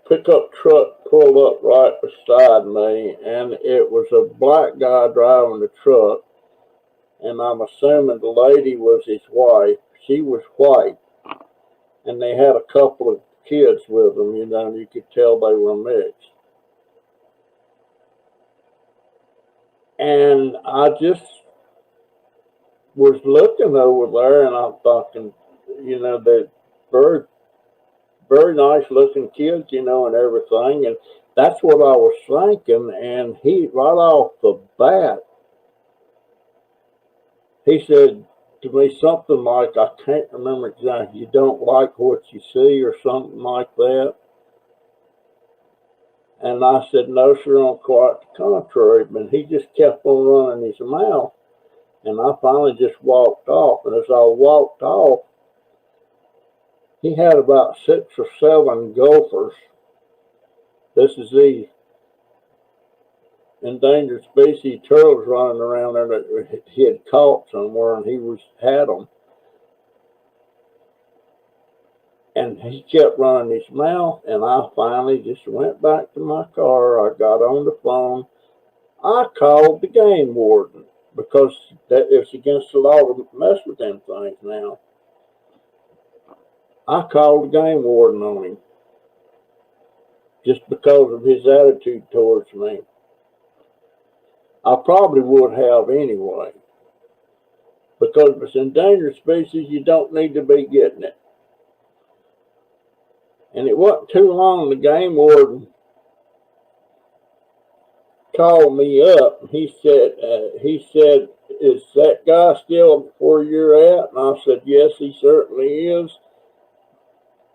pickup truck pulled up right beside me, and it was a black guy driving the truck, and I'm assuming the lady was his wife. She was white, and they had a couple of kids with them, and you could tell they were mixed. And I just was looking over there, and I'm thinking, they're very, very nice looking kids, and everything. And that's what I was thinking. And he, right off the bat, he said to me something like, I can't remember exactly, you don't like what you see, or something like that. And I said, no, sir, on quite the contrary. But he just kept on running his mouth. And I finally just walked off. And as I walked off, he had about 6 or 7 gophers. This is the endangered species turtles running around there that he had caught somewhere, and had them. And he kept running his mouth, and I finally just went back to my car. I got on the phone. I called the game warden because it's against the law to mess with them things now. I called the game warden on him just because of his attitude towards me. I probably would have anyway, because if it's endangered species, you don't need to be getting it. And it wasn't too long, the game warden called me up. He said, is that guy still where you're at? And I said, yes, he certainly is.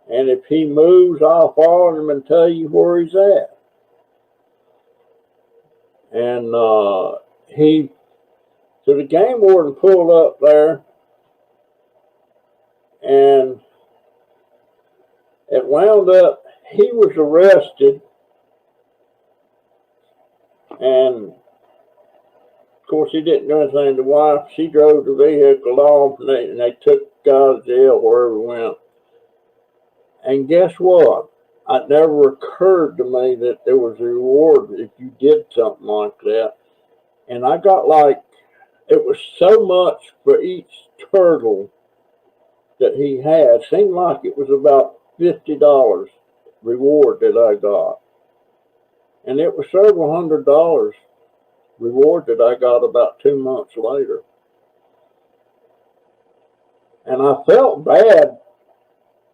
And if he moves, I'll follow him and tell you where he's at. And so the game warden pulled up there, and it wound up, he was arrested, and of course he didn't do anything. The wife, she drove the vehicle off, and they took the guy to jail wherever he went. And guess what? It never occurred to me that there was a reward if you did something like that. And I got it was so much for each turtle that he had. Seemed like it was about $50 reward that I got. And it was several $100 reward that I got about 2 months later. And I felt bad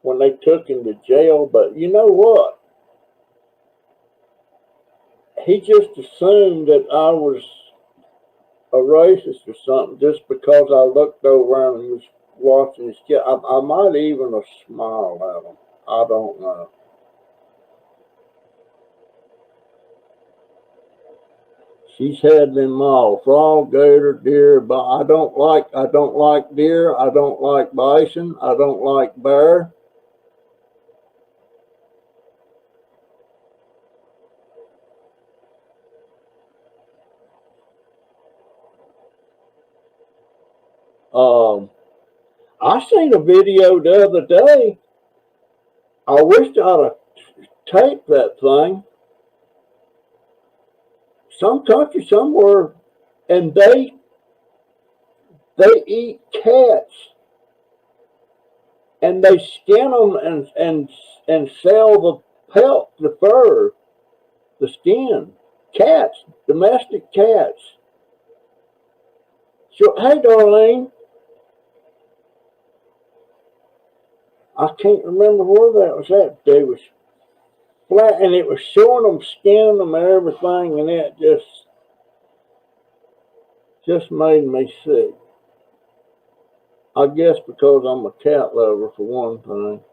when they took him to jail, but you know what? He just assumed that I was a racist or something just because I looked over and was watching his kid. I might even have smiled at him. I don't know. She's had them all: frog, gator, deer, but I don't like deer. I don't like bison. I don't like bear. I seen a video the other day. I wished I'd have taped that thing. Some country somewhere, and they eat cats, and they skin them and sell the pelt, the fur, the skin. Cats, domestic cats. So, hey, Darlene, I can't remember where that was at. They was flat, and it was showing them skinning them and everything, and it just made me sick. I guess because I'm a cat lover, for one thing.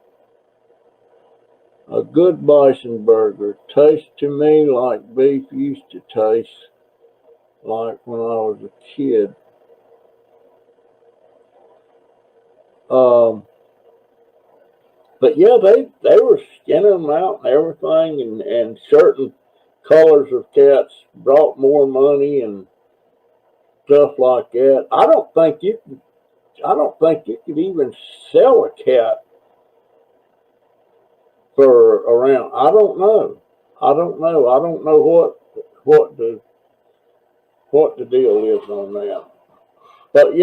A good bison burger tastes to me like beef used to taste like when I was a kid. But yeah, they were skinning them out and everything, and certain colors of cats brought more money and stuff like that. I don't think you could even sell a cat for around. I don't know. I don't know what the deal is on that. But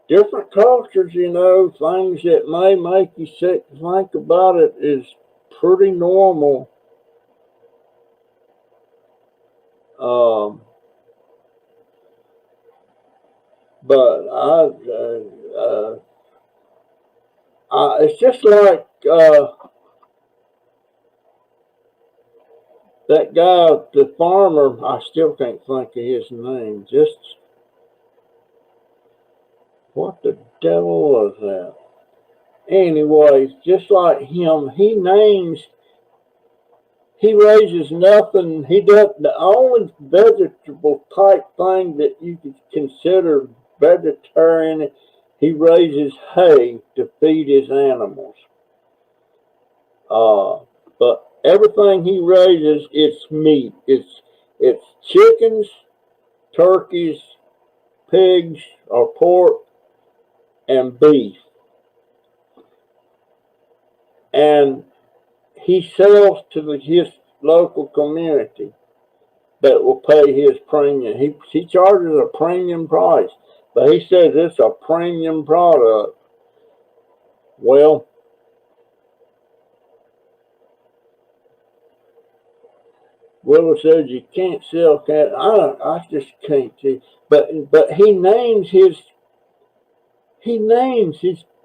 different cultures, things that may make you sick to think about it is pretty normal. But it's just like that guy, the farmer. I still can't think of his name. Just what the devil was that? Anyways, just like him, he raises nothing. He does the only vegetable type thing that you could consider vegetarian. He raises hay to feed his animals. But everything he raises, it's meat. It's chickens, turkeys, pigs, or pork, and beef. And he sells to his local community that will pay his premium. He charges a premium price, but he says it's a premium product. Well, Willow says you can't sell cat. I just can't see. But he names his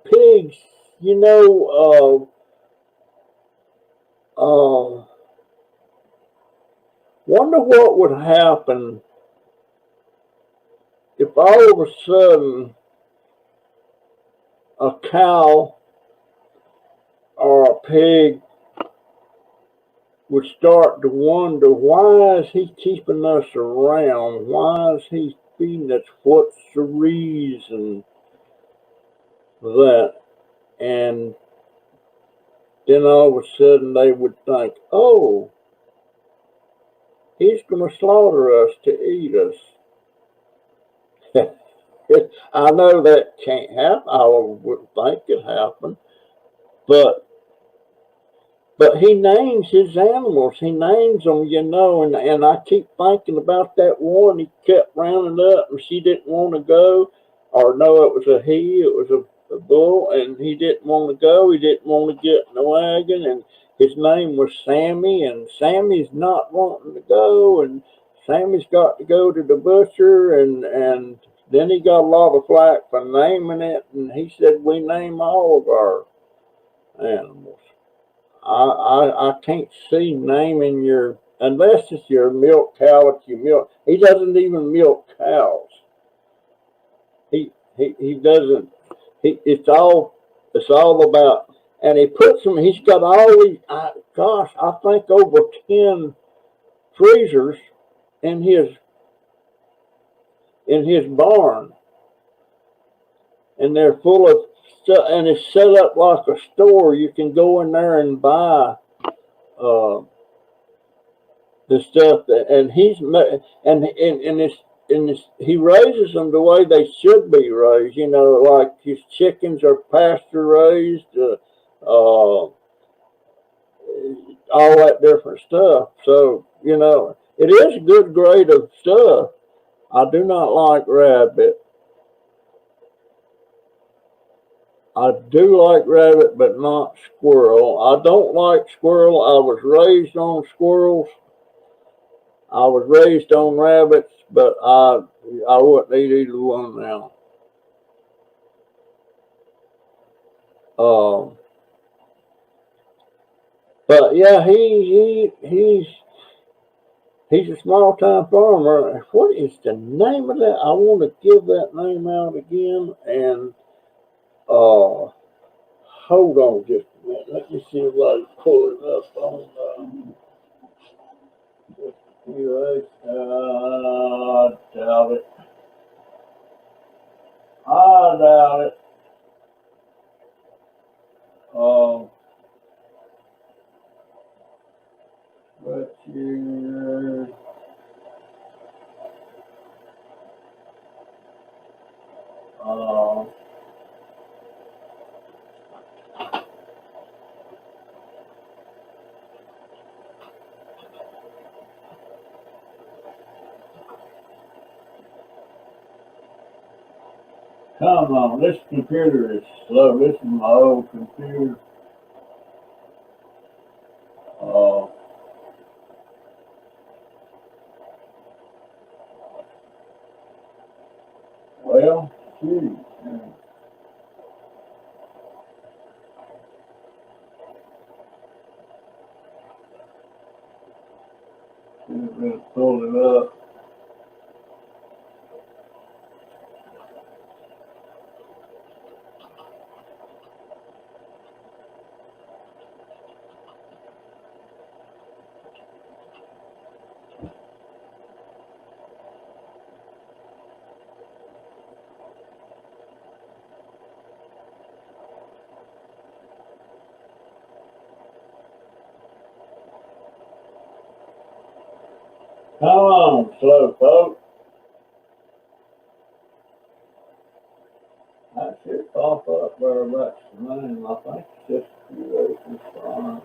pigs. Wonder what would happen if all of a sudden a cow or a pig would start to wonder, why is he keeping us around? Why is he feeding us? What's the reason for that? And then all of a sudden they would think, oh, he's going to slaughter us to eat us. I know that can't happen. I wouldn't think it happened. But he names his animals. He names them, and I keep thinking about that one he kept rounding up, and she didn't want to go. Or no, it was a he, it was a bull, and he didn't want to go. He didn't want to get in the wagon, and his name was Sammy, and Sammy's not wanting to go, and Sammy's got to go to the butcher, and then he got a lot of flack for naming it, and he said, we name all of our animals. I can't see naming unless it's your milk cow that you milk. He doesn't even milk cows. He doesn't. It's all about, and he puts them. He's got all these. I think over 10 freezers in his barn, and they're full of stuff, and it's set up like a store. You can go in there and buy the stuff and he's and it's he raises them the way they should be raised. You know, like his chickens are pasture raised, all that different stuff. So, you know, it is a good grade of stuff. I do not like rabbit. I do like rabbit, but not squirrel. I don't like squirrel. I was raised on squirrels. I was raised on rabbits, but I wouldn't eat either one now. Um, but yeah, he's a small time farmer. What is the name of that? I want to give that name out again. And hold on just a minute. Let me see if I can pull it up on. Doubt it. I doubt it. But you. Come on, this computer is slow. This is my old computer. Well, shoot. Should have been pulled it up. Come on, slow folks. That should pop up very much the name. I think it's just a few acres farm.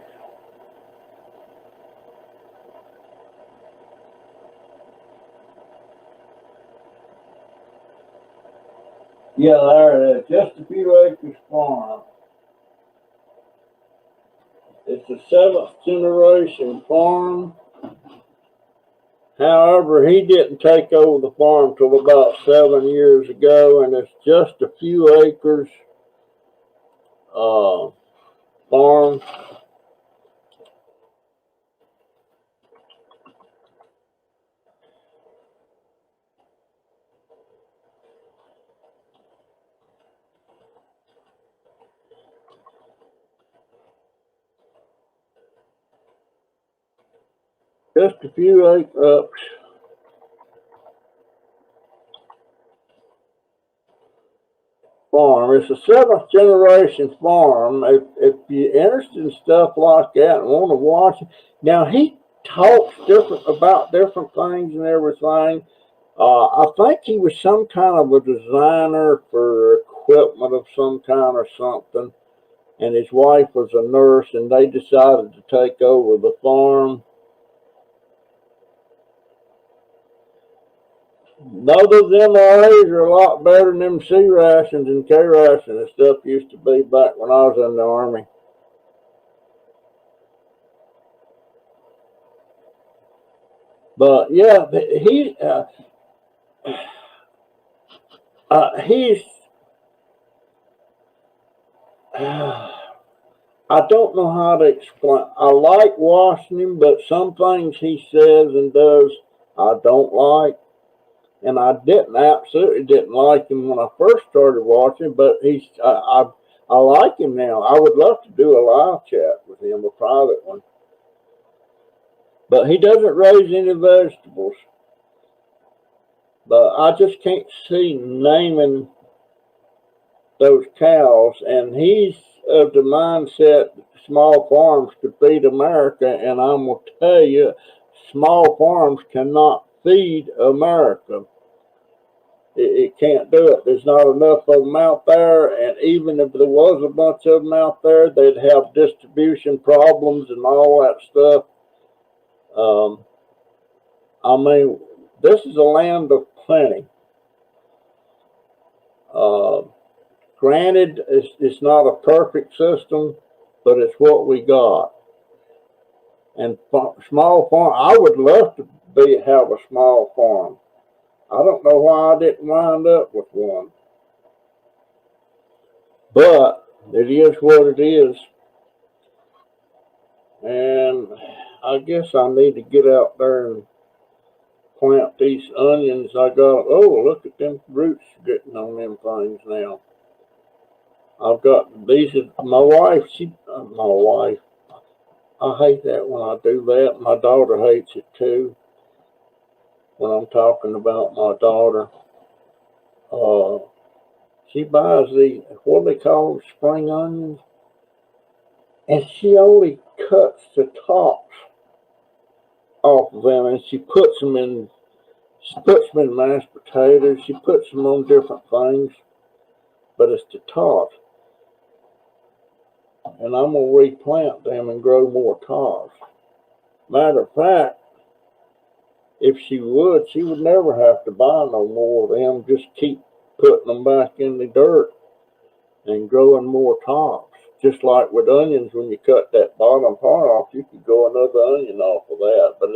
Yeah, there it is. Just a few acres farm. It's a 7th generation farm. However, he didn't take over the farm till about 7 years ago, and it's just a few acres farm. Just a few acres. Farm. It's a 7th generation farm. If you're interested in stuff like that and want to watch it, now he talks different about different things and everything. I think he was some kind of a designer for equipment of some kind or something, and his wife was a nurse, and they decided to take over the farm. Both of them MRAs are a lot better than them C rations and K rations and stuff used to be back when I was in the Army. But yeah, he's I don't know how to explain. I like watching him, but some things he says and does I don't like. And I absolutely didn't like him when I first started watching, but I like him now. I would love to do a live chat with him, a private one. But he doesn't raise any vegetables. But I just can't see naming those cows. And he's of the mindset that small farms could feed America. And I'm going to tell you, small farms cannot feed America. It can't do it. There's not enough of them out there, and even if there was a bunch of them out there, they'd have distribution problems and all that stuff. I mean, this is a land of plenty. Granted, it's not a perfect system, but it's what we got. And small farm, I would love to have a small farm. I don't know why I didn't wind up with one. But it is what it is. And I guess I need to get out there and plant these onions. I got, oh, look at them roots getting on them things now. I've got these, my wife, I hate that when I do that. My daughter hates it too. When I'm talking about my daughter, she buys the, what do they call them, spring onions? And she only cuts the tops off of them, and she puts them in mashed potatoes. She puts them on different things, but it's the tops. And I'm going to replant them and grow more tops. Matter of fact, if she would never have to buy no more of them. Just keep putting them back in the dirt and growing more tops. Just like with onions, when you cut that bottom part off, you could grow another onion off of that, but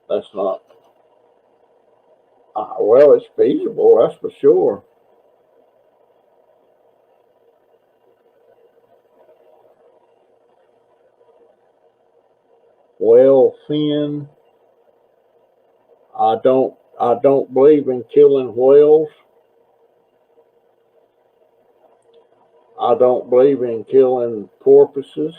that's not, well, it's feasible, that's for sure. Well, Finn, I don't believe in killing whales. I don't believe in killing porpoises.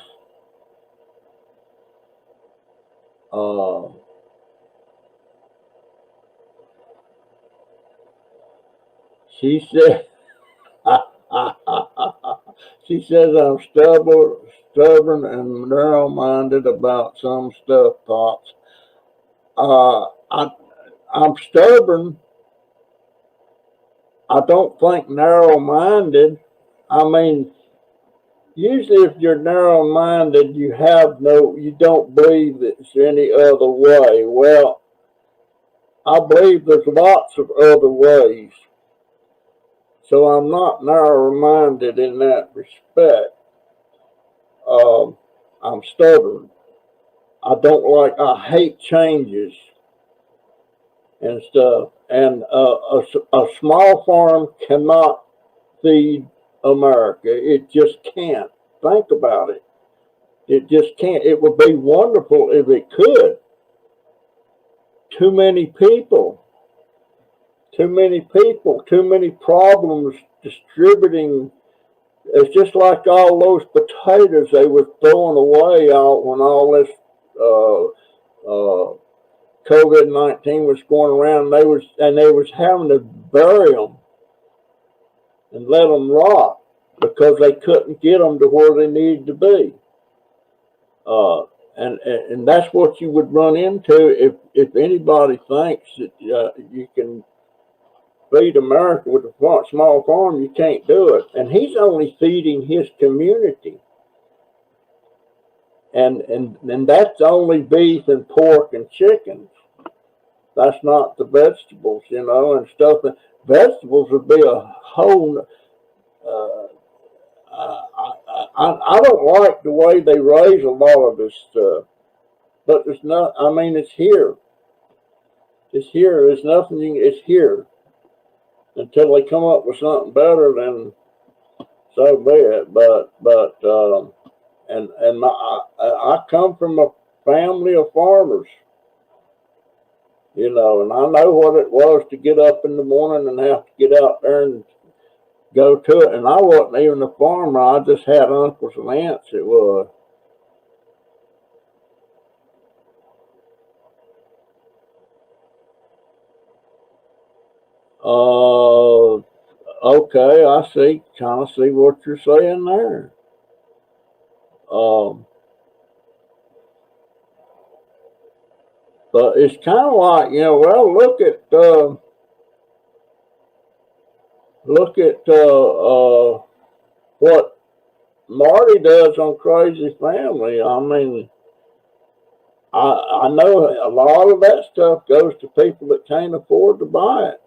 She said, she says I'm stubborn and narrow-minded about some stuff, Pops. I'm stubborn. I don't think narrow-minded. I mean, usually if you're narrow-minded, you don't believe there's any other way. Well, I believe there's lots of other ways. So I'm not narrow-minded in that respect. I'm stubborn. I hate changes and stuff. And a small farm cannot feed America. It just can't. Think about it. It just can't. It would be wonderful if it could. Too many people, too many problems distributing. It's just like all those potatoes they were throwing away out when all this COVID-19 was going around. They was having to bury them and let them rot because they couldn't get them to where they needed to be. And that's what you would run into if anybody thinks that you can feed America with a small farm. You can't do it. And he's only feeding his community. And that's only beef and pork and chickens. That's not the vegetables, and stuff. Vegetables would be a whole. I don't like the way they raise a lot of this stuff, but there's not. I mean, it's here. It's here. There's nothing. It's here until they come up with something better. Then so be it. But I come from a family of farmers. And I know what it was to get up in the morning and have to get out there and go to it. And I wasn't even a farmer. I just had uncles and aunts that was. Okay, I see. Kind of see what you're saying there. But it's kind of like, well, look at look at what Marty does on Crazy Family. I mean, I know a lot of that stuff goes to people that can't afford to buy it.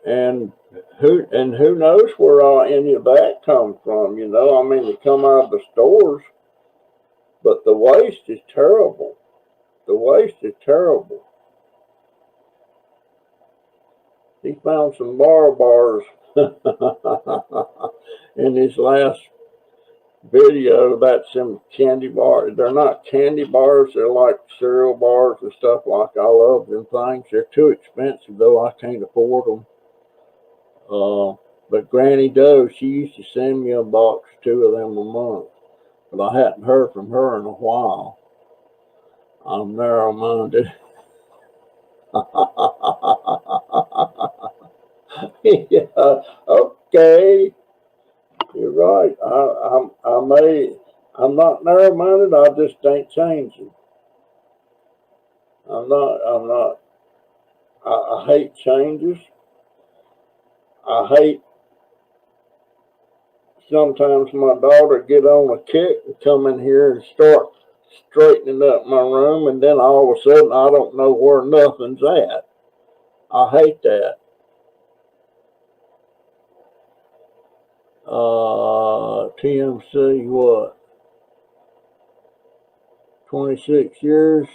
And who knows where any of that comes from, you know? I mean, they come out of the stores, but the waste is terrible. The waste is terrible. He found some bars in his last video. That's some candy bars. They're not candy bars. They're like cereal bars and stuff. Like, I love them things. They're too expensive, though. I can't afford them. But Granny Doe, she used to send me a box, 2 of them a month. But I hadn't heard from her in a while. I'm narrow-minded. Yeah, okay. You're right. I'm not narrow-minded. I just ain't changing. I'm not. I hate changes. I hate sometimes my daughter get on a kick and come in here and start straightening up my room, and then all of a sudden I don't know where nothing's at. I hate that. TMC, what? 26 years.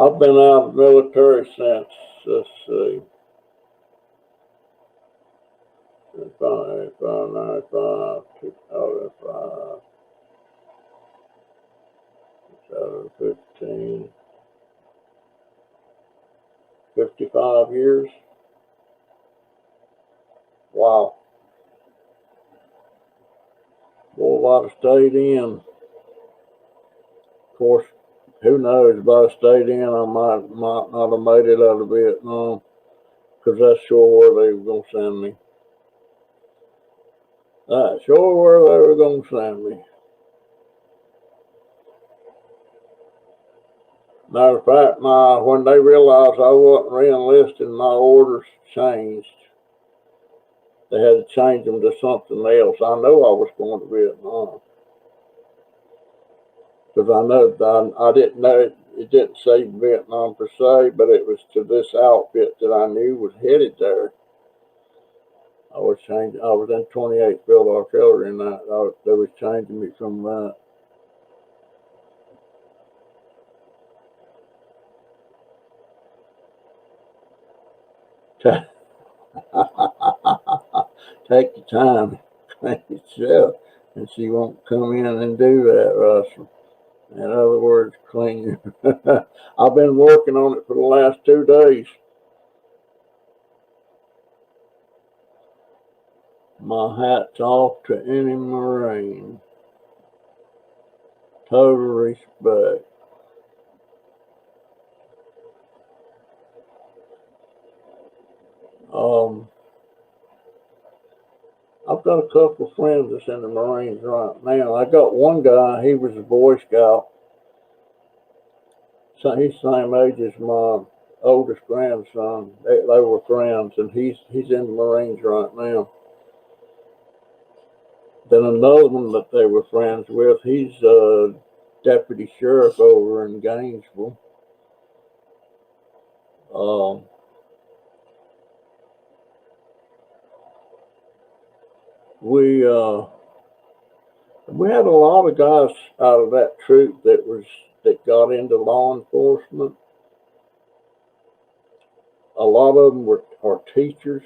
I've been out of the military since, let's see, 95, 2005, 2015, 55 years. Wow. Boy, if I'd have stayed in, of course, who knows, if I'd have stayed in, I might not have made it out of Vietnam, because that's sure where they were going to send me. That's sure where they were going to send me. Matter of fact, when they realized I wasn't re-enlisting, my orders changed. They had to change them to something else. I know I was going to Vietnam. Because I didn't know, it didn't say Vietnam per se, but it was to this outfit that I knew was headed there. I was in 28th Field Artillery, and they was changing me from that. Take your time, clean yourself, and she won't come in and do that, Russell. In other words, clean your. I've been working on it for the last 2 days. My hat's off to any Marine. Total respect. I've got a couple of friends that's in the Marines right now. I got one guy, he was a Boy Scout. So he's the same age as my oldest grandson. They were friends, and he's in the Marines right now. Then another one that they were friends with, he's a deputy sheriff over in Gainesville. We had a lot of guys out of that troop that got into law enforcement. A lot of them are teachers.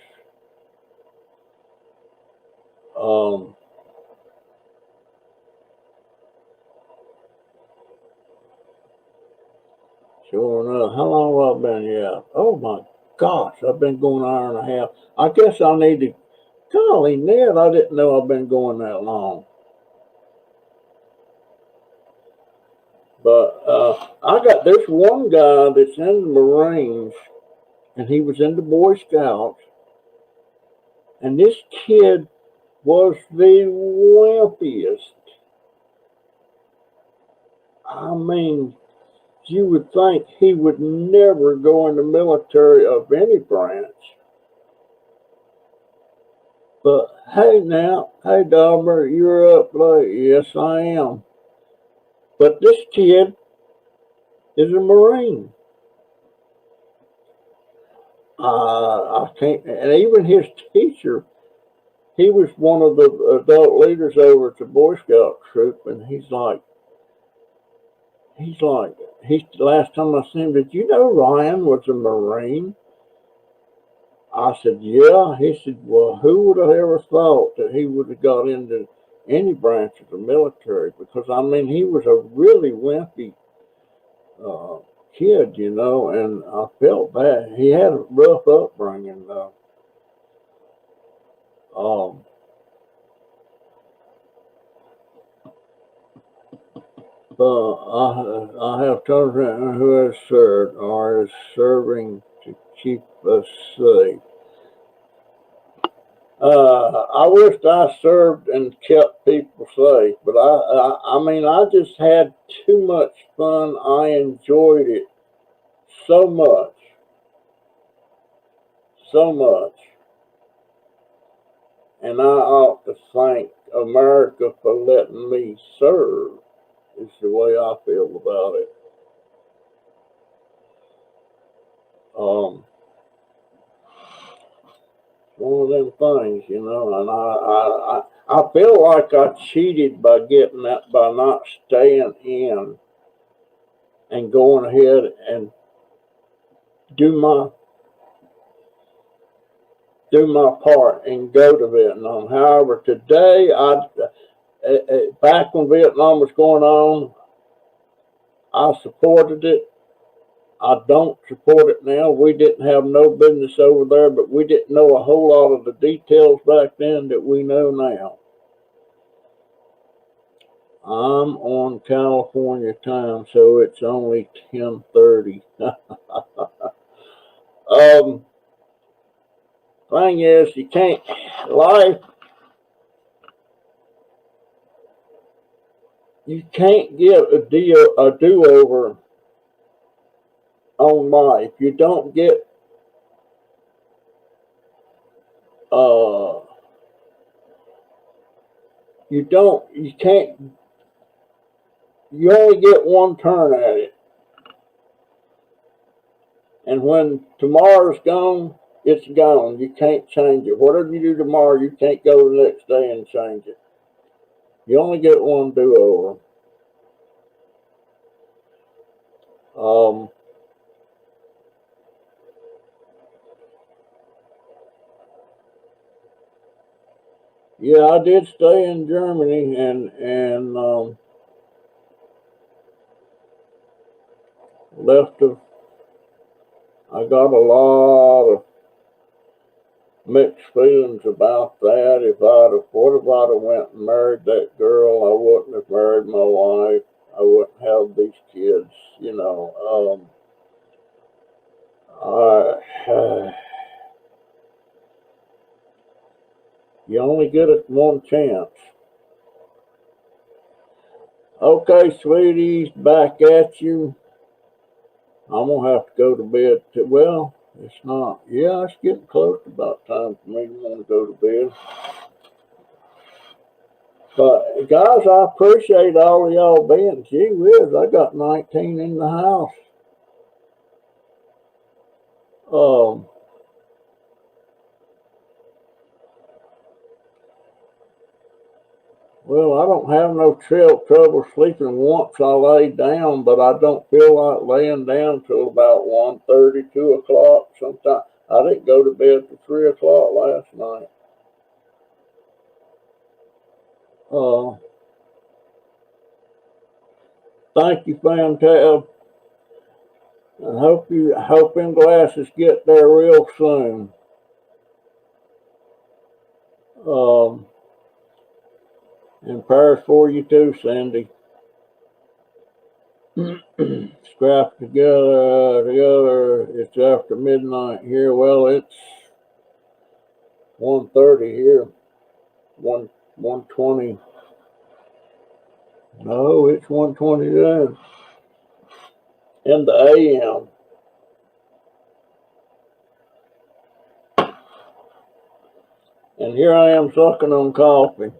Sure enough, how long have I been here? Oh my gosh, I've been going an hour and a half. I guess I need to. Golly, Ned, I didn't know I've been going that long. But I got this one guy that's in the Marines, and he was in the Boy Scouts, and this kid was the wimpiest. I mean, you would think he would never go in the military of any branch. But hey now, hey Dahmer, you're up late. Yes, I am. But this kid is a Marine. I can't, and even his teacher, he was one of the adult leaders over at the Boy Scout troop, and he's last time I seen him, did you know Ryan was a Marine? I said, yeah. He said, well, who would have ever thought that he would have got into any branch of the military? Because, I mean, he was a really wimpy uh, kid, you know, and I felt bad. He had a rough upbringing. Um, I have children who have served or is serving to keep us safe. I wished I served and kept people safe, but I mean, I just had too much fun. I enjoyed it so much, so much, and I ought to thank America for letting me serve. Is the way I feel about it. Um, one of them things, you know, and I feel like I cheated by getting that by not staying in and going ahead and do my do my part and go to Vietnam. However, today, back when Vietnam was going on, I supported it. I don't support it now. We didn't have no business over there, but we didn't know a whole lot of the details back then that we know now. I'm on California time, so it's only 10:30. Thing is, you can't life. You can't get a do over on life. You don't get uh you can't you only get one turn at it. And when tomorrow's gone, it's gone. You can't change it. Whatever you do tomorrow, you can't go the next day and change it. You only get one do over. Um yeah, I did stay in Germany and left of I got a lot of mixed feelings about that. What if I'd have went and married that girl? I wouldn't have married my wife. I wouldn't have these kids. You know, you only get it one chance. Okay, sweeties, back at you. I'm gonna have to go to bed. Well, it's not. Yeah, it's getting close to about time for me to want to go to bed. But guys, I appreciate all of y'all being. Gee whiz, I got 19 in the house. Um, well, I don't have no trouble sleeping once I lay down, but I don't feel like laying down till about 1:30, 2 o'clock. Sometimes I didn't go to bed till 3 o'clock last night. Uh, Thank you, Fantab. I hope them glasses get there real soon. Um, and prayers for you too, Sandy. Scrap together. It's after midnight here. Well, it's 1:30 here. 1:20 No, it's 1:29 in the AM. And here I am sucking on coffee.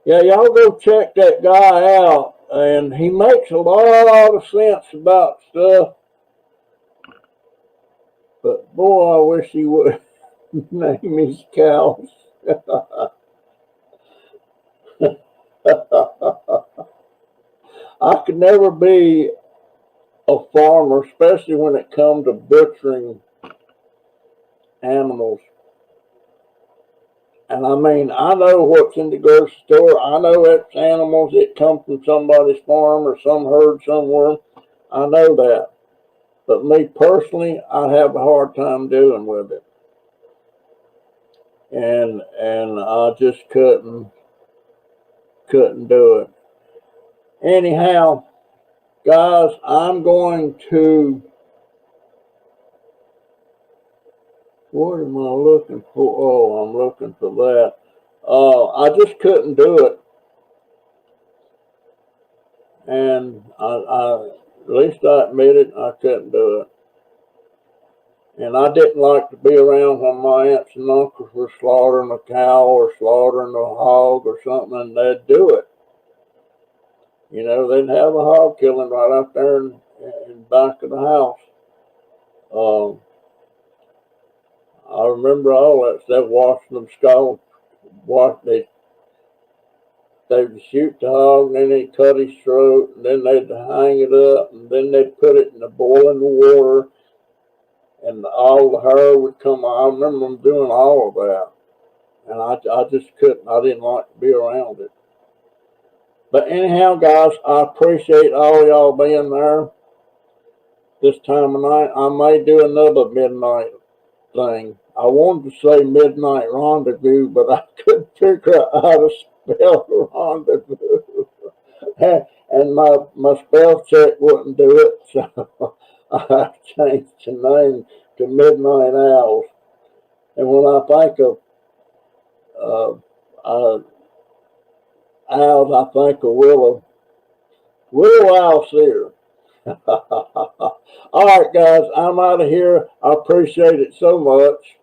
Yeah, y'all go check that guy out. And he makes a lot of sense about stuff. But boy, I wish he would name his cows. I could never be a farmer, especially when it comes to butchering animals. And I mean, I know what's in the grocery store. I know it's animals that come from somebody's farm or some herd somewhere. I know that. But me personally, I have a hard time dealing with it. And I just couldn't do it. Anyhow, guys, I'm going to, what am I looking for? Oh, I'm looking for that. I just couldn't do it. And at least I admit it, I couldn't do it. And I didn't like to be around when my aunts and uncles were slaughtering a cow or slaughtering a hog or something, and they'd do it. You know, they'd have a hog killing right out there in back of the house. Um, I remember all that stuff, watching them skull. They'd shoot the hog, and then they'd cut his throat, and then they'd hang it up, and then they'd put it in the boiling water, and all the hair would come. I remember them doing all of that, and I just couldn't. I didn't like to be around it. But anyhow, guys, I appreciate all y'all being there this time of night. I may do another midnight thing. I wanted to say midnight rendezvous, but I couldn't figure out how to spell rendezvous. And my spell check wouldn't do it, so I changed the name to Midnight Owls. And when I think of owls, I think of Willow Owl Sear. All right, guys, I'm out of here. I appreciate it so much.